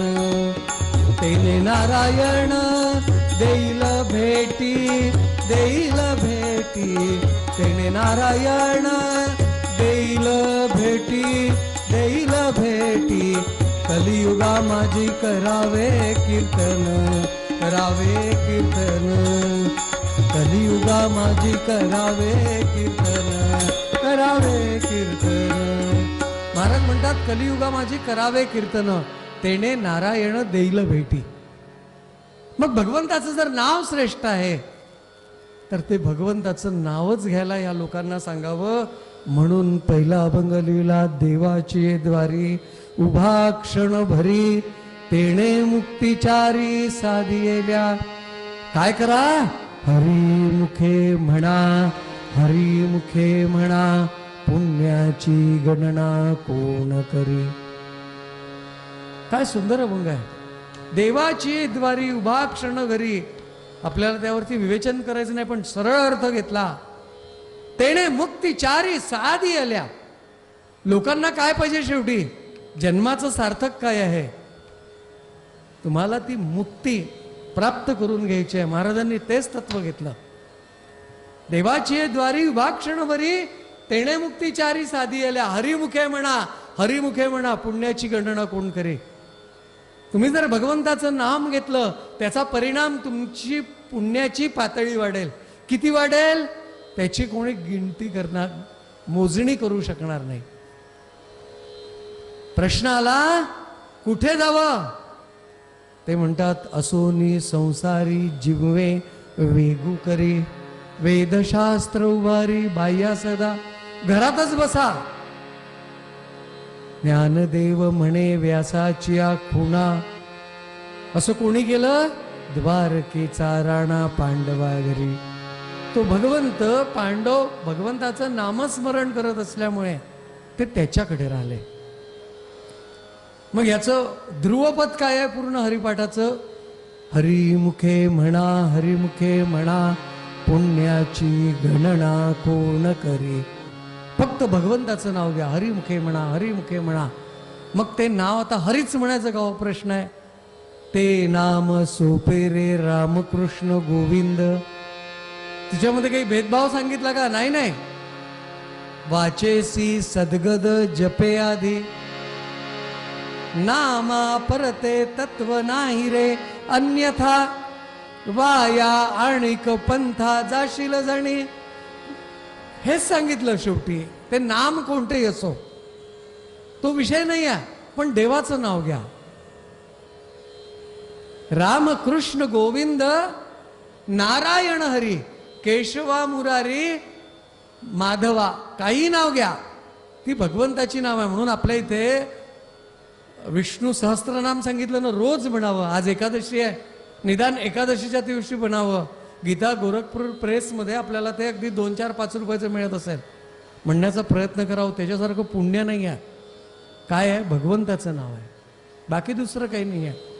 तेने नारायण देईल भेटी, देईल भेटी, तेने नारायण देईल भेटी, देईल भेटी. कलियुगा माझी करावे कीर्तन, करावे कीर्तन, कलियुगा माझी करावे कीर्तन, करावे कीर्तन. महाराज म्हणतात कलियुगा माझी करावे कीर्तन, तेने नारायण देईल भेटी. मग भगवंताचं जर नाव श्रेष्ठ आहे तर ते भगवंताचं नावच घ्यायला या लोकांना सांगावं. म्हणून पहिला अभंग लिहिला, देवाची द्वारी उभा क्षण भरी, तेणे मुक्तिचारी साधियेल्या. काय करा? हरिमुखे म्हणा, हरिमुखे म्हणा, पुण्याची गणना कोण करी. काय सुंदर अभंग आहे. देवाची द्वारी उभा क्षण घरी. आपल्याला त्यावरती विवेचन करायचं नाही, पण सरळ अर्थ घेतला. तेणे मुक्तिचारी साधी आल्या. लोकांना काय पाहिजे शेवटी? जन्माचं सार्थक काय आहे? तुम्हाला ती मुक्ती प्राप्त करून घ्यायची आहे. महाराजांनी तेच तत्व घेतलं. देवाची द्वारी उभा क्षण भरी, तेणे मुक्तिचारी साधी आल्या. हरिमुखे म्हणा, हरिमुखे म्हणा पुण्याची गणना कोण करे. तुम्ही जर भगवंताचं नाम घेतलं त्याचा परिणाम तुमची पुण्याची पातळी वाढेल. किती वाढेल त्याची कोणी गिनती करणार, मोजणी करू शकणार नाही. प्रश्न आला कुठे जावं, ते म्हणतात असोनी संसारी जिव्हे वेगू करी, वेदशास्त्र उभारी बाह्या सदा घरातच बसा. ज्ञानदेव म्हणे व्यासाची खुणा, असं कोणी केलं, द्वारकेचा राणा पांडवा घरी. तो भगवंत पांडव भगवंताचं नामस्मरण करत असल्यामुळे ते त्याच्याकडे राहिले. मग याचं ध्रुवपद काय आहे पूर्ण हरिपाठाचं, हरिमुखे म्हणा हरिमुखे म्हणा पुण्याची गणना कोण करे. फक्त भगवंताचं नाव घ्या, हरिमुखे म्हणा हरिमुखे म्हणा. मग ते नाव आता हरीच म्हणायचं का, प्रश्न आहे. ते नाम सोपे रे रामकृष्ण गोविंद. तिच्यामध्ये काही भेदभाव सांगितला का, नाही नाही. वाचेसी सद्गद जपे आधी, नामा परते तत्व नाही रे अन्यथा, वाया आणिक पंथा जाशील जणी. हेच सांगितलं शेवटी. ते नाम कोणतेही असो तो विषय नाही आहे, पण देवाचं नाव घ्या. रामकृष्ण गोविंद नारायण हरी केशवा मुरारी माधवा, काही नाव घ्या, ती भगवंताची नाव आहे. म्हणून आपल्या इथे विष्णू सहस्त्रनाम सांगितलं ना, रोज म्हणावं. आज एकादशी आहे, निदान एकादशीच्या दिवशी म्हणावं. गीता गोरखपूर प्रेसमध्ये आपल्याला ते अगदी 2, 4, 5 रुपयाचं मिळत असेल, म्हणण्याचा प्रयत्न करावं. त्याच्यासारखं पुण्य नाही आहे. काय आहे, भगवंताचं नाव आहे, बाकी दुसरं काही नाही आहे.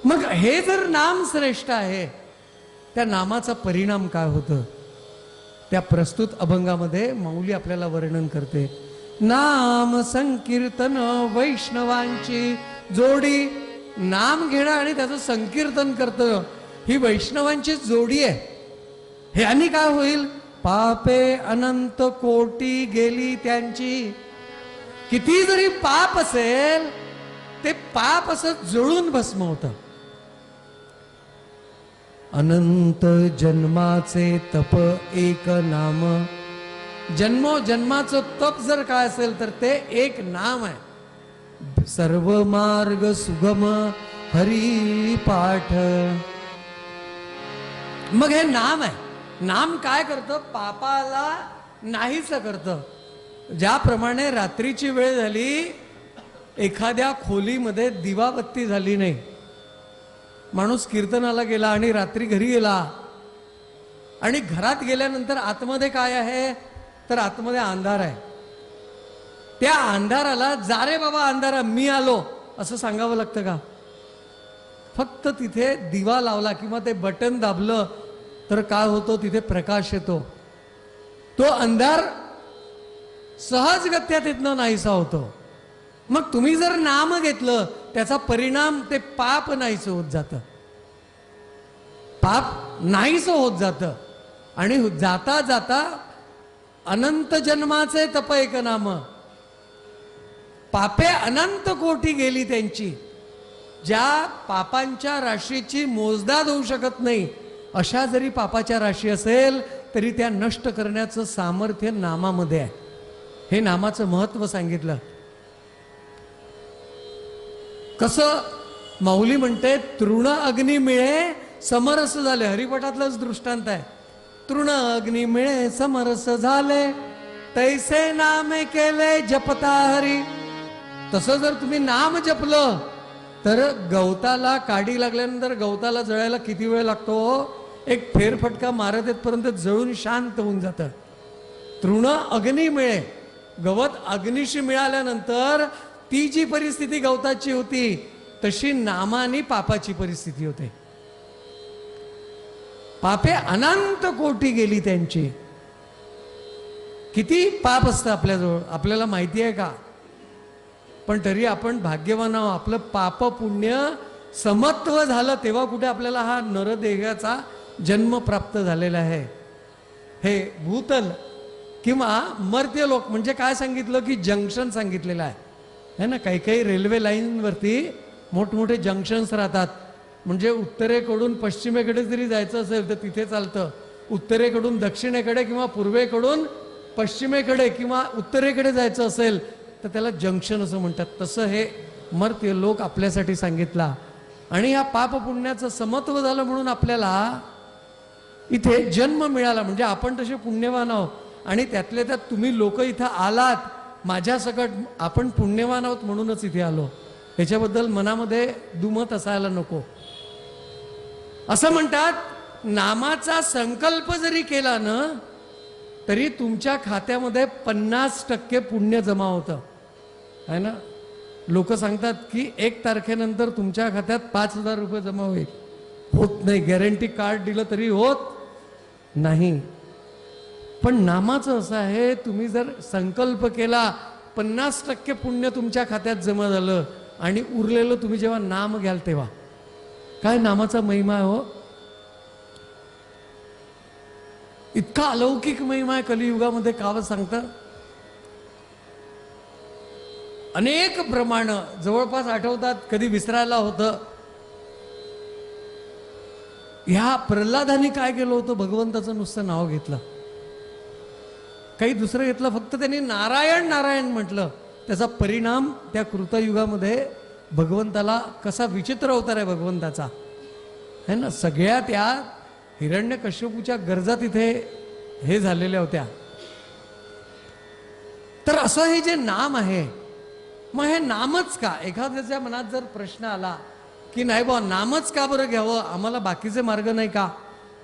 मग हे जर नाम श्रेष्ठ आहे, त्या नामाचा परिणाम काय होतं, त्या प्रस्तुत अभंगामध्ये माऊली आपल्याला वर्णन करते. नाम संकीर्तन वैष्णवांची जोडी. नाम घेणं आणि त्याचं संकीर्तन करतं ही वैष्णवांची जोडी आहे. हे आणि काय होईल, पापे अनंत कोटी गेली त्यांची. किती जरी पाप असेल ते पाप असं जळून भस्म होतं. अनंत जन्माचे तप एक नाम. जन्मोजन्माचं तप जर काय असेल तर ते एक नाम आहे. सर्व मार्ग सुगम हरी पाठ. मग हे नाम आहे. नाम काय करतं, पापाला नाहीच करतं. ज्याप्रमाणे रात्रीची वेळ झाली, एखाद्या खोलीमध्ये दिवाबत्ती झाली नाही, माणूस कीर्तनाला गेला आणि रात्री घरी गेला, आणि घरात गेल्यानंतर आतमध्ये काय आहे, तर आतमध्ये अंधार आहे. त्या अंधाराला जा रे बाबा अंधारा मी आलो असं सांगावं लागतं का. फक्त तिथे दिवा लावला किंवा ते बटन दाबलं तर काय होतो, तिथे प्रकाश येतो. तो अंधार सहजगत्या तिथनं नाहीसा होतो. मग तुम्ही जर नाम घेतलं त्याचा परिणाम ते पाप नाहीसं होत जातं. पाप नाहीसं होत जातं. आणि जाता जाता अनंत जन्माचे तप एक नाम. पापे अनंत कोटी गेली त्यांची. ज्या पापांच्या राशीची मोजदाद होऊ शकत नाही, अशा जरी पापाच्या राशी असेल तरी त्या नष्ट करण्याचं सामर्थ्य नामामध्ये आहे. हे नामाचं महत्व सांगितलं. कसं, माऊली म्हणते तृण अग्नी मिळे समरस झाले. हरिपाठातलंच दृष्टांत आहे. तृण अग्नी मिळे समरस झाले, तैसे नामे केले जपता हरी. तसं जर तुम्ही नाम जपलं तर गवताला काडी लागल्यानंतर गवताला जळायला किती वेळ लागतो, एक फेरफटका मारत येतपर्यंत जळून शांत होऊन जातं. तृण अग्नी मिळे, गवत अग्निशी मिळाल्यानंतर ती जी परिस्थिती गवताची होती तशी नामाने पापाची परिस्थिती होते. पापे अनंत कोटी गेली त्यांची. किती पाप असतं आपल्याजवळ आपल्याला माहिती आहे का. पण तरी आपण भाग्यवान आहोत. आपलं पाप पुण्य समत्व झालं तेव्हा कुठे आपल्याला हा नरदेहाचा जन्म प्राप्त झालेला आहे. हे भूतल किंवा मर्त्य लोक म्हणजे काय सांगितलं की जंक्शन सांगितलेलं आहे ना. काही काही रेल्वे लाईनवरती मोठमोठे जंक्शन्स राहतात. म्हणजे उत्तरेकडून पश्चिमेकडे जरी जायचं असेल तर तिथे चालतं, उत्तरेकडून दक्षिणेकडे किंवा पूर्वेकडून पश्चिमेकडे किंवा उत्तरेकडे जायचं असेल तर त्याला जंक्शन असं म्हणतात. तसं हे मर्त्य लोक आपल्यासाठी सांगितला. आणि या पाप पुण्याचं समत्व झालं म्हणून आपल्याला इथे जन्म मिळाला. म्हणजे आपण तसे पुण्यवान आहोत आणि त्यातल्या त्यात तुम्ही लोक इथं आलात माझ्या सकट, आपण पुण्यवान आहोत म्हणूनच इथे आलो. ह्याच्याबद्दल मनामध्ये दुमत असायला नको. असं म्हणतात नामाचा संकल्प जरी केला ना तरी तुमच्या खात्यामध्ये 50% पुण्य जमा होतं आहे ना. लोक सांगतात की 1 तारखेनंतर तुमच्या खात्यात 5,000 रुपये जमा होईल. होत नाही. गॅरंटी कार्ड दिलं तरी होत नाही. पण नामाचं असं आहे, तुम्ही जर संकल्प केला 50% पुण्य तुमच्या खात्यात जमा झालं आणि उरलेलं तुम्ही जेव्हा नाम घ्याल तेव्हा. काय नामाचा महिमा आहे हो. इतका अलौकिक महिमा आहे कलियुगामध्ये. कावत सांगतं अनेक प्रमाण जवळपास आठवतात, कधी विसरायला होतं. ह्या प्रल्हादानी काय केलं होतं, भगवंताचं नुसतं नाव घेतलं, काही दुसरं घेतलं, फक्त त्यांनी नारायण नारायण म्हटलं. त्याचा परिणाम त्या कृतयुगामध्ये भगवंताला कसा विचित्र अवतार आहे भगवंताचा है ना. सगळ्या त्या हिरण्यकश्यपूच्या गरजा तिथे हे झालेल्या होत्या. तर असं हे जे नाम आहे, मग हे नामच का. एखाद्याच्या मनात जर प्रश्न आला की नाही बा नामच का बरं घ्यावं, आम्हाला बाकीचे मार्ग नाही का.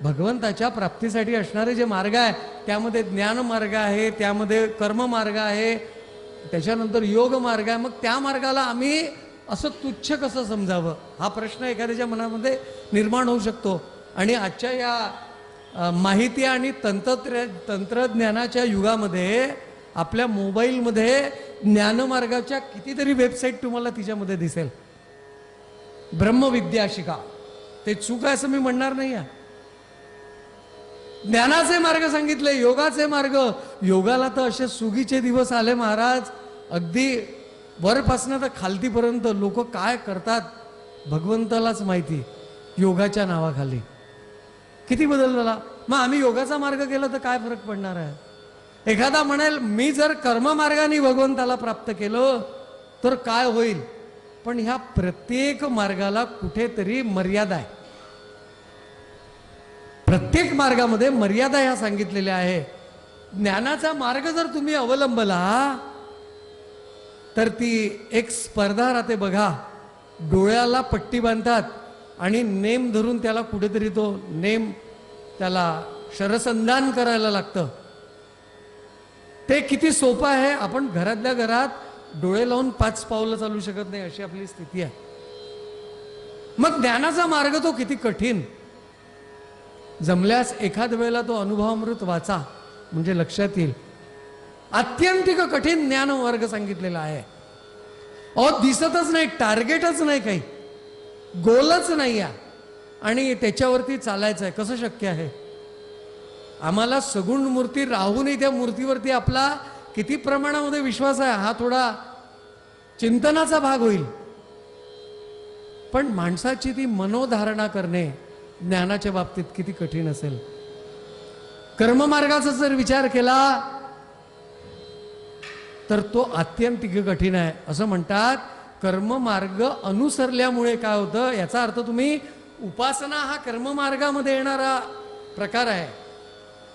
भगवंताच्या प्राप्तीसाठी असणारे जे मार्ग आहे त्यामध्ये ज्ञान मार्ग आहे, त्यामध्ये कर्म मार्ग आहे, त्याच्यानंतर योग मार्ग आहे. मग त्या मार्गाला आम्ही असं तुच्छ कसं समजावं, हा प्रश्न एखाद्याच्या मनामध्ये निर्माण होऊ शकतो. आणि आजच्या या माहिती आणि तंत्रज्ञानाच्या युगामध्ये आपल्या मोबाईलमध्ये ज्ञानमार्गाच्या कितीतरी वेबसाईट तुम्हाला तिच्यामध्ये दिसेल. ब्रह्मविद्या शिका, ते चूक आहे असं मी म्हणणार नाही आहे. ज्ञानाचे मार्ग सांगितले, योगाचे मार्ग. योगाला तर असे सुगीचे दिवस आले महाराज, अगदी वरपासनं तर खालतीपर्यंत लोक काय करतात भगवंतालाच माहिती. योगाच्या नावाखाली किती बदल झाला. मग आम्ही योगाचा मार्ग केला तर काय फरक पडणार आहे. एखादा म्हणेल मी जर कर्ममार्गाने भगवंताला प्राप्त केलं तर काय होईल. पण ह्या प्रत्येक मार्गाला कुठेतरी मर्यादा आहे. प्रत्येक मार्गामध्ये मर्यादा ह्या सांगितलेल्या आहे. ज्ञानाचा मार्ग जर तुम्ही अवलंबला तर ती एक स्पर्धा राहते बघा. डोळ्याला पट्टी बांधतात आणि नेम धरून त्याला कुठेतरी तो नेम त्याला शरसंधान करायला लागतं. ते किती सोपं आहे. आपण घरातल्या घरात डोळे लावून 5 पावलं चालू शकत नाही, अशी आपली स्थिती आहे. मग ज्ञानाचा मार्ग तो किती कठीण. जमल्यास एखाद वेळेला तो अनुभवामृत वाचा म्हणजे लक्षात येईल. अत्यंतिक कठीण ज्ञान वर्ग सांगितलेला आहे. अहो दिसतच नाही, टार्गेटच नाही, काही गोलच नाही आहे आणि त्याच्यावरती चालायचं आहे. कसं शक्य आहे. आम्हाला सगुण मूर्ती राहूनही त्या मूर्तीवरती आपला किती प्रमाणामध्ये विश्वास आहे हा थोडा चिंतनाचा भाग होईल. पण माणसाची ती मनोधारणा करणे ज्ञानाच्या बाबतीत किती कठीण असेल. कर्ममार्गाचा जर विचार केला तर तो अत्यंतिक कठीण आहे. असं म्हणतात कर्ममार्ग अनुसरल्यामुळे काय होतं, याचा अर्थ तुम्ही उपासना हा कर्ममार्गामध्ये येणारा प्रकार आहे.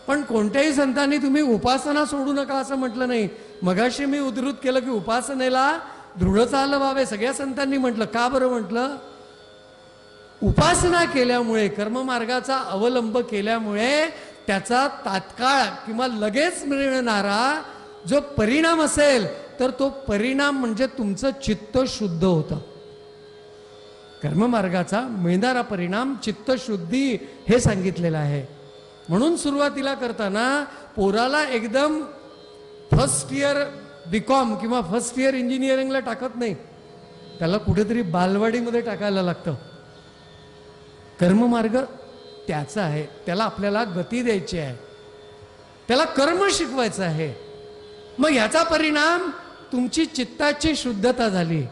पण कोणत्याही संतांनी तुम्ही उपासना सोडू नका असं म्हटलं नाही. मगाशी मी उद्धृत केलं की उपासनेला दृढ चालवावे सगळ्या संतांनी म्हटलं. का बरं म्हटलं. उपासना केल्यामुळे, कर्ममार्गाचा अवलंब केल्यामुळे त्याचा तात्काळ किंवा लगेच मिळणारा जो परिणाम असेल तर तो परिणाम म्हणजे तुमचं चित्त शुद्ध होतं. कर्ममार्गाचा मिळणारा परिणाम चित्तशुद्धी हे सांगितलेलं आहे. म्हणून सुरुवातीला करताना पोराला एकदम फर्स्ट इयर बीकॉम किंवा फर्स्ट इयर इंजिनिअरिंगला टाकत नाही, त्याला कुठेतरी बालवाडीमध्ये टाकायला लागतं. कर्ममार्ग त्याचा आहे, त्याला आपल्याला गती द्यायची आहे. त्याला कर्म शिकवायचं आहे. मग ह्याचा परिणाम तुमची चित्ताची शुद्धता झाली.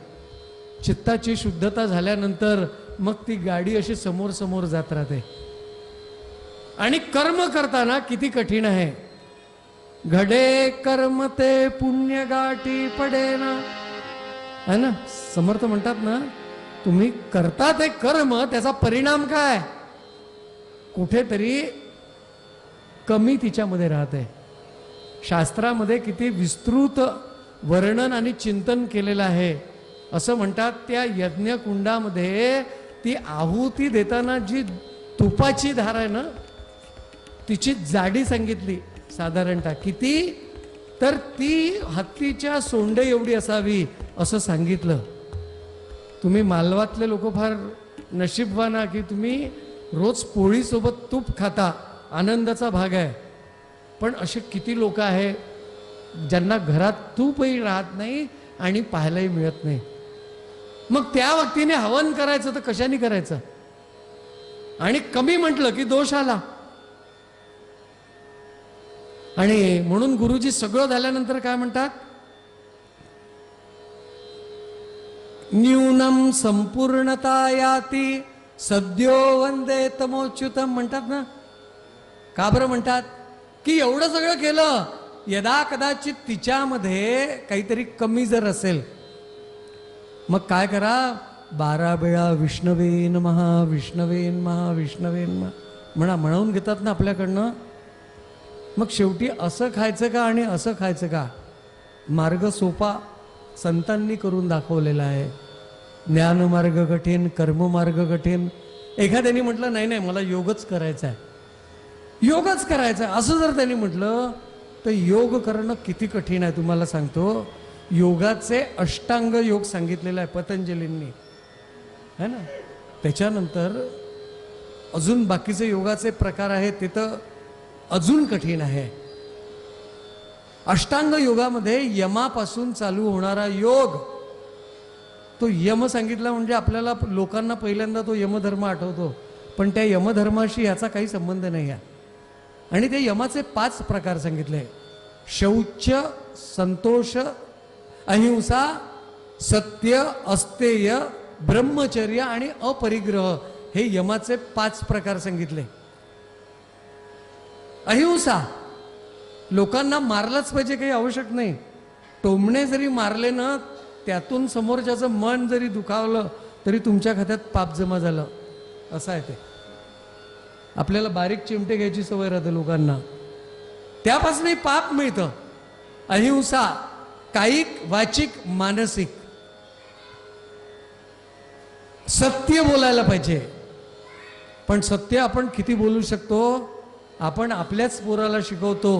चित्ताची शुद्धता झाल्यानंतर मग ती गाडी अशी समोर समोर जात राहते. आणि कर्म करताना किती कठीण आहे. घडे कर्म ते पुण्य गाठी पडेना, है ना. समर्थ म्हणतात ना, तुम्ही करता ते कर्म, त्याचा परिणाम काय, कुठेतरी कमी तिच्यामध्ये राहते. शास्त्रामध्ये किती विस्तृत वर्णन आणि चिंतन केलेलं आहे. असं म्हणतात, त्या यज्ञकुंडामध्ये ती आहुती देताना जी तुपाची धार आहे ना, तिची जाडी सांगितली साधारणतः किती, तर ती हत्तीच्या सोंडे एवढी असावी असं सांगितलं. तुम्ही मालवातले लोक फार नशीबवान की तुम्ही रोज पोळीसोबत तूप खाता, आनंदाचा भाग आहे. पण असे किती लोक आहे ज्यांना घरात तूपही राहत नाही आणि पाहायलाही मिळत नाही. मग त्या व्यक्तीने हवन करायचं तर कशाने करायचं. आणि कमी म्हटलं की दोष आला. आणि म्हणून गुरुजी सगळं झाल्यानंतर काय म्हणतात, न्यूनम संपूर्णता याती सद्यो वंदे तमोच्युतम म्हणतात ना. का बरं म्हणतात की एवढं सगळं केलं, यदा कदाचित तिच्यामध्ये काहीतरी कमी जर असेल, मग काय करा, 12 वेळा विष्णवे नमः विष्णवे नमः विष्णवे नमः म्हणून घेतात ना आपल्याकडनं. मग शेवटी असं खायचं का आणि असं खायचं का, मार्ग सोपा संतांनी करून दाखवलेला आहे. ज्ञानमार्ग कठीण, कर्ममार्ग कठीण. एखाद्याने म्हटलं नाही नाही मला योगच करायचा आहे, योगच करायचा आहे, असं जर त्यांनी म्हटलं तर योग करणं किती कठीण आहे तुम्हाला सांगतो. योगाचे अष्टांग योग सांगितलेला आहे पतंजलींनी, है ना. त्याच्यानंतर अजून बाकीचे योगाचे प्रकार आहेत, ते तर अजून कठीण आहे. अष्टांग योगामध्ये यमापासून चालू होणारा योग, तो यम सांगितला म्हणजे आपल्याला लोकांना पहिल्यांदा तो यमधर्म आठवतो, पण त्या यमधर्माशी याचा काही संबंध नाही आहे. आणि ते यमाचे 5 प्रकार सांगितले: शौच, संतोष, अहिंसा, सत्य, अस्तेय, ब्रह्मचर्य आणि अपरिग्रह. हे यमाचे 5 प्रकार सांगितले. अहिंसा, लोकांना मारलंच पाहिजे, काही आवश्यक नाही. टोमणे जरी मारले ना, त्यातून समोरच्याचं मन जरी दुखावलं तरी तुमच्या खात्यात पाप जमा झालं, असं आहे ते. आपल्याला बारीक चिमटे घ्यायची सवय राहते लोकांना, त्यापासूनही पाप मिळतं. अहिंसा, कायिक, वाचिक, मानसिक. सत्य बोलायला पाहिजे, पण सत्य आपण किती बोलू शकतो. आपण आपल्याच पोराला शिकवतो,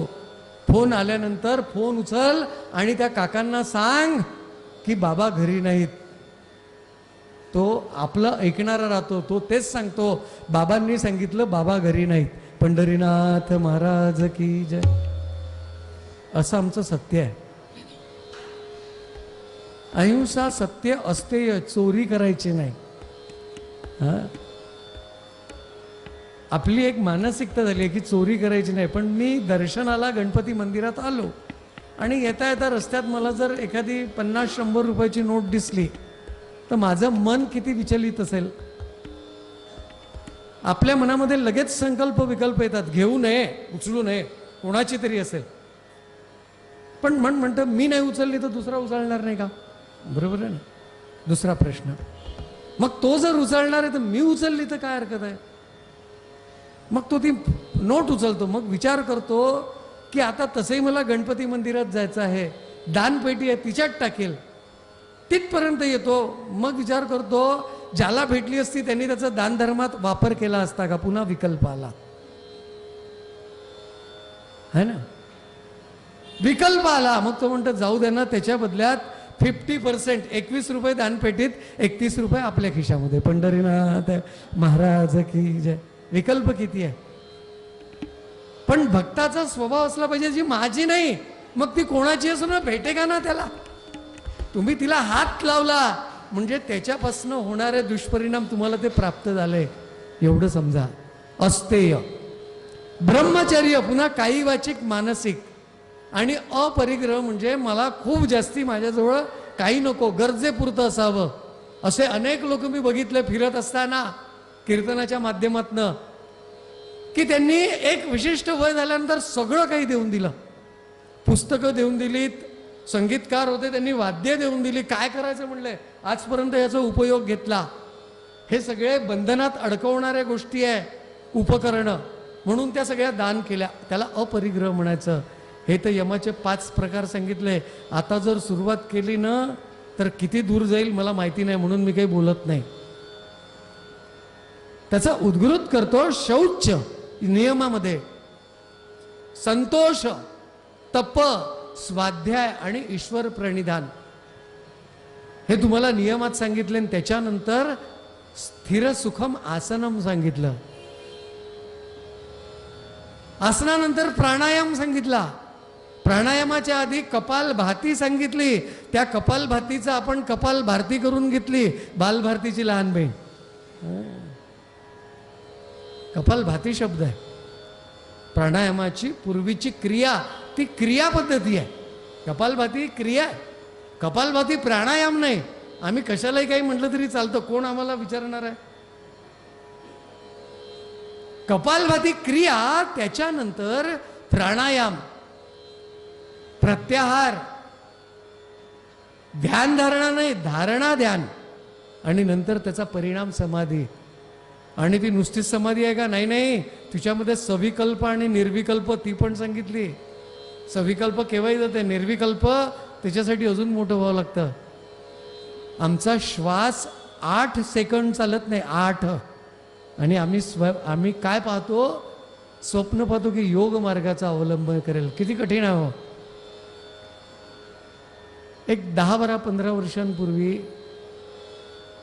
फोन आल्यानंतर फोन उचल आणि त्या काकांना सांग की बाबा घरी नाहीत. तो आपलं ऐकणारा राहतो, तो तेच सांगतो, बाबांनी सांगितलं बाबा घरी नाहीत, पंढरीनाथ महाराज की जय. असं आमचं सत्य आहे. अहिंसा, सत्य, अस्तेय, चोरी करायची नाही. आपली एक मानसिकता झाली आहे की चोरी करायची नाही. पण मी दर्शनाला गणपती मंदिरात आलो आणि येता येता रस्त्यात मला जर एखादी 50-100 रुपयाची नोट दिसली तर माझं मन किती विचलित असेल. आपल्या मनामध्ये लगेच संकल्प विकल्प येतात, घेऊ नये, उचलू नये, कोणाची तरी असेल. पण म्हणतं मी नाही उचलली तर दुसरा उचलणार नाही का, बरोबर आहे ना. दुसरा प्रश्न, मग तो जर उचलणार आहे तर मी उचलली तर काय हरकत आहे. मग तो ती नोट उचलतो, मग विचार करतो की आता तसंही मला गणपती मंदिरात जायचं आहे, दानपेटी आहे तिच्यात टाकेल, तिथपर्यंत येतो. मग विचार करतो ज्याला भेटली असती त्यांनी त्याचा दानधर्मात वापर केला असता का, पुन्हा विकल्प आला, है ना. विकल्प आला, मग तो म्हणतो जाऊ दे ना, त्याच्या बदल्यात 50% 21 रुपये दानपेटीत, 31 रुपये आपल्या खिशामध्ये, पंढरीनाथ महाराज की जय. विकल्प किती आहे. पण भक्ताचा स्वभाव असला पाहिजे जी माझी नाही, मग ती कोणाची असो ना, भेटे का ना त्याला. तुम्ही तिला हात लावला म्हणजे त्याच्यापासून होणारे दुष्परिणाम तुम्हाला ते प्राप्त झाले, एवढं समजा. अस्तेय, ब्रह्मचर्य पुन्हा काही वाचिक मानसिक आणि अपरिग्रह म्हणजे मला खूप जास्ती माझ्याजवळ काही नको, गरजेपुरतं असावं. असे अनेक लोक मी बघितले फिरत असताना कीर्तनाच्या माध्यमातनं, की त्यांनी एक विशिष्ट वय झाल्यानंतर सगळं काही देऊन दिलं. पुस्तकं देऊन दिलीत, संगीतकार होते त्यांनी वाद्य देऊन दिली, काय करायचं म्हणले, आजपर्यंत याचा उपयोग घेतला. हे सगळे बंधनात अडकवणाऱ्या गोष्टी आहे, उपकरणं, म्हणून त्या सगळ्या दान केल्या. त्याला अपरिग्रह म्हणायचं. हे तर यमाचे 5 प्रकार सांगितले. आता जर सुरुवात केली ना तर किती दूर जाईल मला माहिती नाही, म्हणून मी काही बोलत नाही. त्याचा उद्घृत करतो शौच नियमामध्ये, संतोष, तप, स्वाध्याय आणि ईश्वर प्रणिधान हे तुम्हाला नियमात सांगितले. आणि त्याच्यानंतर स्थिर सुखम आसनम सांगितलं. आसनानंतर प्राणायाम सांगितला. प्राणायामाच्या आधी कपालभाती सांगितली. त्या कपालभातीचा आपण कपाल भारती करून घेतली, बालभारतीची लहान बहीण. कपालभाती शब्द आहे. प्राणायामाची पूर्वीची क्रिया, ती क्रिया पद्धती आहे. कपालभाती क्रिया आहे, कपालभाती प्राणायाम नाही. आम्ही कशालाही काही म्हटलं तरी चालतं, कोण आम्हाला विचारणार आहे. कपालभाती क्रिया, त्याच्यानंतर प्राणायाम, प्रत्याहार, ध्यान धारणा नाही, धारणा ध्यान, आणि नंतर त्याचा परिणाम समाधी. आणि ती नुसतीच समाधी आहे का? नाही नाही, तिच्यामध्ये सविकल्प आणि निर्विकल्प ती पण सांगितली. सविकल्प केव्हाही जाते, निर्विकल्प त्याच्यासाठी अजून मोठं व्हावं लागतं. आमचा श्वास 8 सेकंड चालत नाही, 8. आणि आम्ही काय पाहतो, स्वप्न पाहतो की योग मार्गाचा अवलंब करेल. किती कठीण आहे हो. एक 10-12-15 वर्षांपूर्वी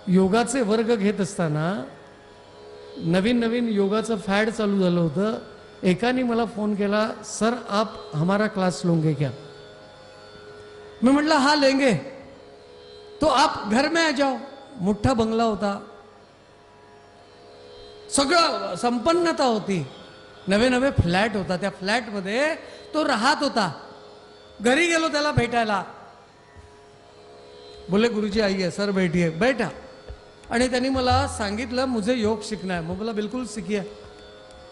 योगाचे वर्ग घेत असताना नवीन योगाचं फॅड चालू झालं होतं. एकाने मला फोन केला, सर आप हमारा क्लास लोगे क्या? मी म्हटलं हा लेंगे. तो आप घर में आ जाओ. मोठा बंगला होता, सगळं संपन्नता होती, नवे फ्लॅट होता. त्या फ्लॅटमध्ये तो राहत होता. घरी गेलो त्याला भेटायला. बोले गुरुजी आइए, सर बैठिए. बैठा. आणि त्यांनी मला सांगितलं मुझे योग सीखना है. मैं बोला बिल्कुल सीखिए.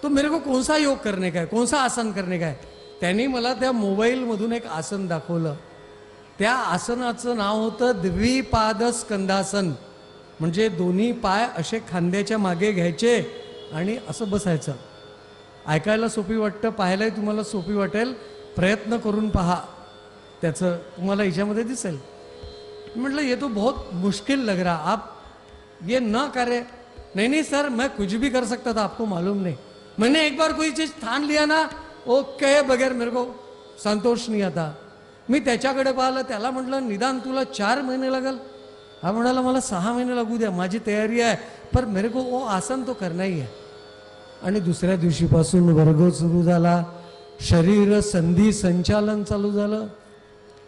तो मेरे को कौन सा योग करने का है, कौन सा आसन करने का है. त्यांनी मला त्या मोबाईलमधून एक आसन दाखवलं. त्या आसनाचं नाव होतं द्विपाद स्कंदासन. म्हणजे दोन्ही पाय असे खांद्याच्या मागे घ्यायचे आणि असं बसायचं. ऐकायला सोपी वाटतं, पाहायलाही तुम्हाला सोपी वाटेल. प्रयत्न करून पहा, त्याचं तुम्हाला याच्यामध्ये दिसेल. म्हटलं ये तो बहुत मुश्किल लग रहा, आप ये न करे. नहीं सर, मैं कुछ भी कर सकता था, आपको मालूम नहीं. मैंने एक बार कोई चीज़ ठान लिया ना, ओके बगैर मेरे को संतोष नहीं आता. मी त्याच्याकडे पाहिलं, त्याला म्हटलं निदान तुला 4 महिने लागल. हा म्हणाला मला 6 महिने लागू द्या, माझी तयारी आहे, पर मेरे को वो आसन तो करना ही है. आणि दुसऱ्या दिवशीपासून वर्ग सुरू झाला, शरीर संधी संचालन चालू झालं.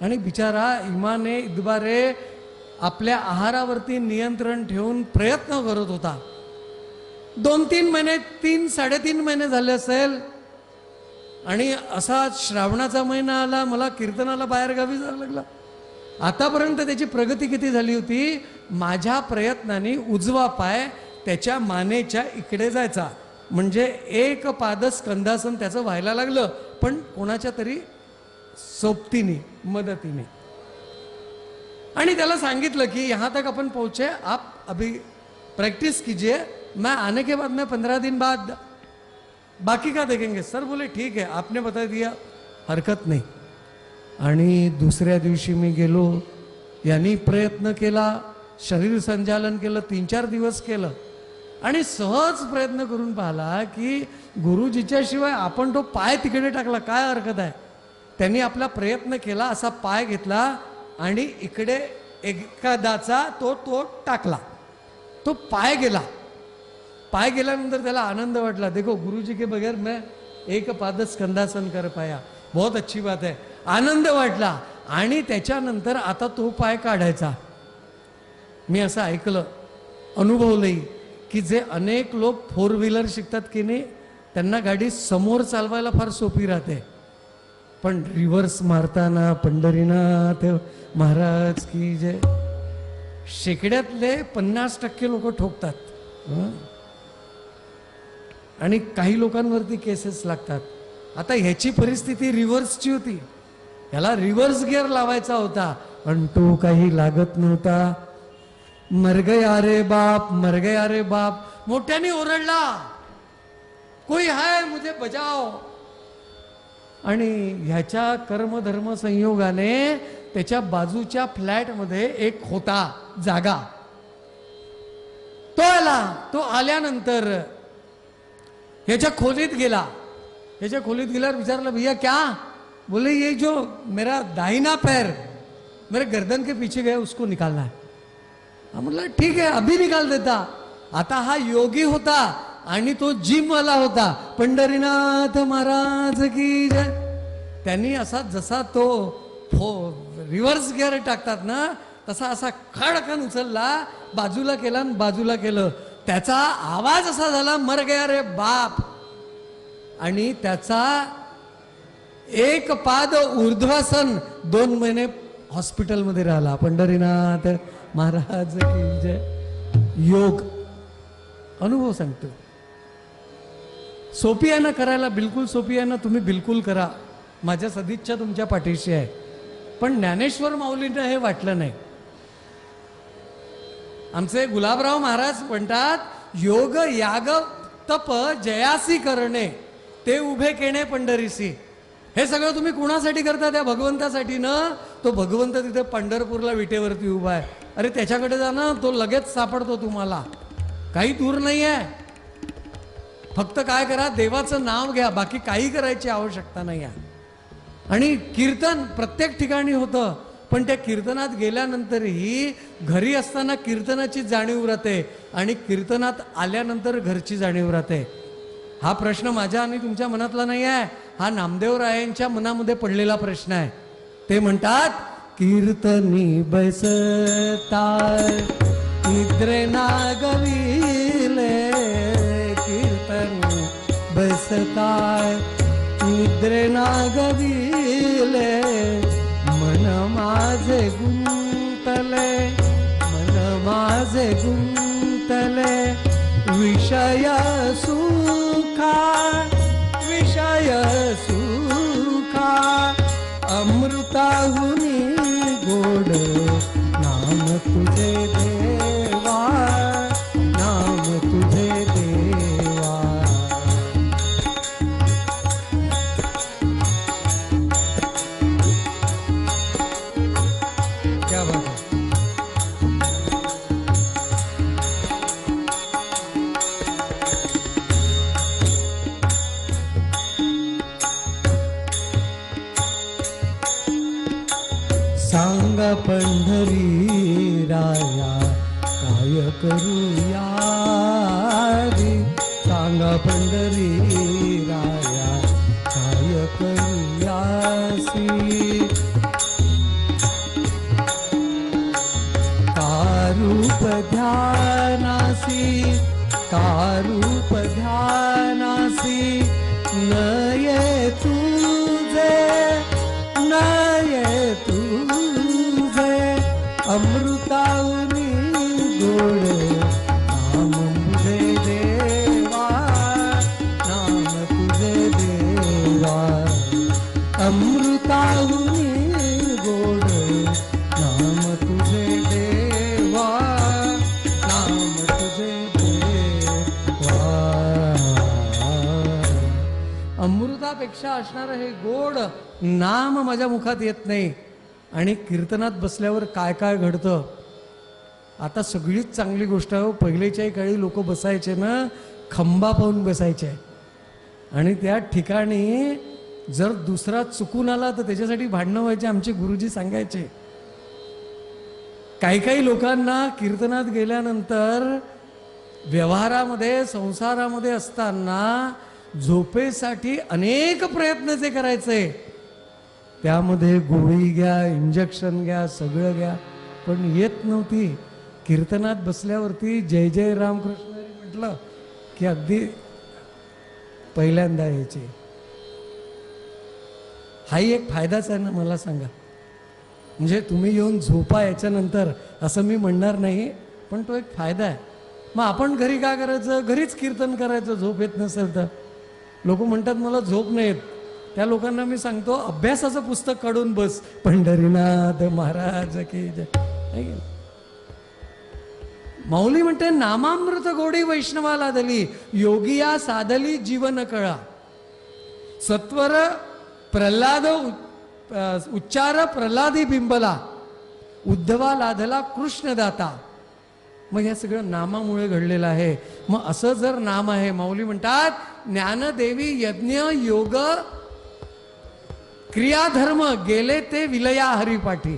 आणि बिचारा इमाने इतबारे आपल्या आहारावरती नियंत्रण ठेवून प्रयत्न करत होता. 2-3 महिने, 3-3.5 महिने झाले असेल. आणि असा श्रावणाचा महिना आला, मला कीर्तनाला बाहेर गावी जावं लागला. आतापर्यंत त्याची प्रगती किती झाली होती. माझ्या प्रयत्नाने उजवा पाय त्याच्या मानेच्या इकडे जायचा, म्हणजे एक पाद स्कंदासन त्याचं व्हायला लागलं, पण कोणाच्या तरी सोबतीने, मदतीने. आणि त्याला सांगितलं की यहाँ तक अपन पहुंचे, आप अभी प्रैक्टिस कीजिए, मैं आने के बाद मैं 15 दिन बाद बाकी का देखेंगे. सर बोले ठीक है, आपने बता दिया, हरकत नाही. आणि दुसऱ्या दिवशी मी गेलो. यांनी प्रयत्न केला, शरीर संचालन केलं, 3-4 दिवस केलं. आणि सहज प्रयत्न करून पाहिला की गुरुजीच्या शिवाय आपण तो पाय तिकडे टाकला, काय हरकत आहे. त्यांनी आपला प्रयत्न केला, असा पाय घेतला आणि इकडे एखादाचा तो टाकला. तो पाय गेला. पाय गेल्यानंतर त्याला आनंद वाटला. देखो गुरुजी के बगैर मैं एक पाद स्कंदासन कर पाया, बहुत अच्छी बात है. आनंद वाटला. आणि त्याच्यानंतर आता तो पाय काढायचा. मी असं ऐकलं, अनुभवलंही की जे अनेक लोक 4 व्हीलर शिकतात की नाही, त्यांना गाडी समोर चालवायला फार सोपी राहते, पण रिव्हर्स मारताना पंढरीनाथ महाराज की जय, शेकड्यातले 50% लोक ठोकतात. आणि काही लोकांवरती केसेस लागतात. आता ह्याची परिस्थिती रिव्हर्सची होती, याला रिव्हर्स गिअर लावायचा होता, पण तो काही लागत नव्हता. मर गया रे बाप, मर गया रे बाप, मोठ्याने ओरडला, कोई है मुझे बचाओ. आणि ह्याच्या कर्मधर्म संयोगाने त्याच्या बाजूच्या फ्लॅटमध्ये एक होता जागा, तो आल्यानंतर ह्याच्या खोलीत गेला. ह्याच्या खोलीत गेल्यावर विचारलं, भैया क्या? बोले ये जो मेरा दाहिना पैर मेरे गर्दन के पीछे गया उसको निकालना है. म्हटलं ठीक आहे, अभी निकाल देता. आता हा योगी होता आणि तो जिम वाला होता. पंढरीनाथ महाराज की जय. त्यांनी असा जसा तो रिव्हर्स गिअर टाकतात ना, तसा असा खडकन उचलला, बाजूला केला आणि बाजूला केलं. त्याचा आवाज असा झाला, मर गया रे बाप. आणि त्याचा एक पाद ऊर्ध्वासन 2 महिने हॉस्पिटलमध्ये राहिला. पंढरीनाथ महाराज की जय. योग अनुभव सांगतो. सोपी आहे ना करायला, बिलकुल सोपी आहे ना, तुम्ही बिलकुल करा. माझ्या सदिच्छा तुमच्या पाठीशी आहे. पण ज्ञानेश्वर माऊलींना हे वाटलं नाही. आमचे गुलाबराव महाराज म्हणतात, योग याग तप जयासी करणे, ते उभे केणे पंढरीसी. हे सगळं तुम्ही कुणासाठी करता? त्या भगवंतासाठी ना. तो भगवंत तिथे पंढरपूरला विटेवरती उभा आहे. अरे त्याच्याकडे जा ना, तो लगेच सापडतो तुम्हाला, काही दूर नाही आहे. फक्त काय करा, देवाचं नाव घ्या, बाकी काही करायची आवश्यकता नाही आहे. आणि कीर्तन प्रत्येक ठिकाणी होतं, पण त्या कीर्तनात गेल्यानंतरही घरी असताना कीर्तनाची जाणीव राहते आणि कीर्तनात आल्यानंतर घरची जाणीव राहते. हा प्रश्न माझ्या आणि तुमच्या मनातला नाही आहे, हा नामदेवरायांच्या मनामध्ये पडलेला प्रश्न आहे. ते म्हणतात, कीर्तनी बसताय निद्रे नागविले, कीर्तनी बसताय निद्रे नागविले, मन माझे गुंतले, मन माझे गुंतले, विषय सुखा, विषय सुखा, अमृताहुनी गोड नाम तुझे देवा, नाम तुझे देवा. क्या बात है. सांग पंढरी राया काय करूया रे, सांग पंढरी राया काय करूयासी, कारूप ध्यानासी, कारूप ध्यानासी, नये तुझे, नये तुझे, अमृताहुनी गोड नाम तुझे देवा, नाम तुझे देवा, अमृताहुनी गोड नाम तुझे देवा, नाम तुझे देवा. अमृतापेक्षा असणारं हे गोड नाम माझ्या मुखात येत नाही. आणि कीर्तनात बसल्यावर काय काय घडतं. आता सगळीच चांगली गोष्ट आहे. पहिलेच्याही काळी लोक बसायचे ना, खंबा पाहून बसायचे, आणि त्या ठिकाणी जर दुसरा चुकून आला तर त्याच्यासाठी भांडणं व्हायचे. आमचे गुरुजी सांगायचे, काही काही लोकांना कीर्तनात गेल्यानंतर व्यवहारामध्ये संसारामध्ये असताना झोपेसाठी अनेक प्रयत्न जे करायचे, त्यामध्ये गोळी घ्या, इंजेक्शन घ्या, सगळं घ्या, पण येत नव्हती. कीर्तनात बसल्यावरती जय जय रामकृष्ण म्हटलं की अगदी पहिल्यांदा यायची. हाही एक फायदाच आहे ना, मला सांगा. म्हणजे तुम्ही येऊन झोपा याच्यानंतर असं मी म्हणणार नाही, पण तो एक फायदा आहे. मग आपण घरी काय करायचं? घरीच कीर्तन करायचं झोप येत नसेल तर. लोक म्हणतात मला झोप नाही येत. त्या लोकांना मी सांगतो अभ्यासाचं पुस्तक काढून बस. पंढरीनाथ महाराज की जय. है की नाही? माऊली म्हणते नामामृत गोडी वैष्णवाला दली, योगिया साधली जीवन कळा. सत्वर प्रल्हाद उच्चार प्रल्हादी बिंबला, उद्धवा लाधला कृष्णदाता. मग हे सगळं नामामुळे घडलेलं आहे. मग असं जर नाम आहे, माऊली म्हणतात ज्ञानदेवी यज्ञ योग क्रियाधर्म गेले ते विलया हरिपाठी.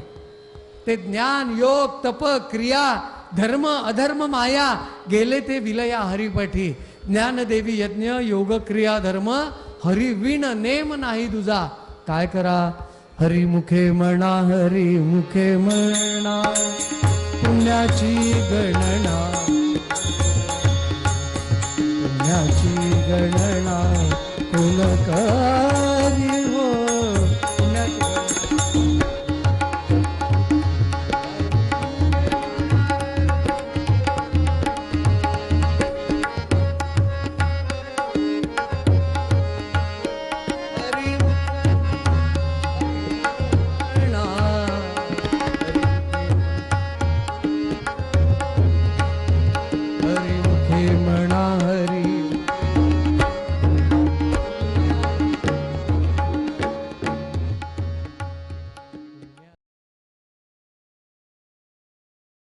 ते ज्ञान योग तप क्रिया धर्म अधर्म माया गेले ते विलया हरिपाठी. ज्ञानदेवी यज्ञ योग क्रिया धर्म हरी विण नेम नाही तुझा. काय करा? हरिमुखे म्हणा, हरिमुखे म्हणा, पुण्याची गणना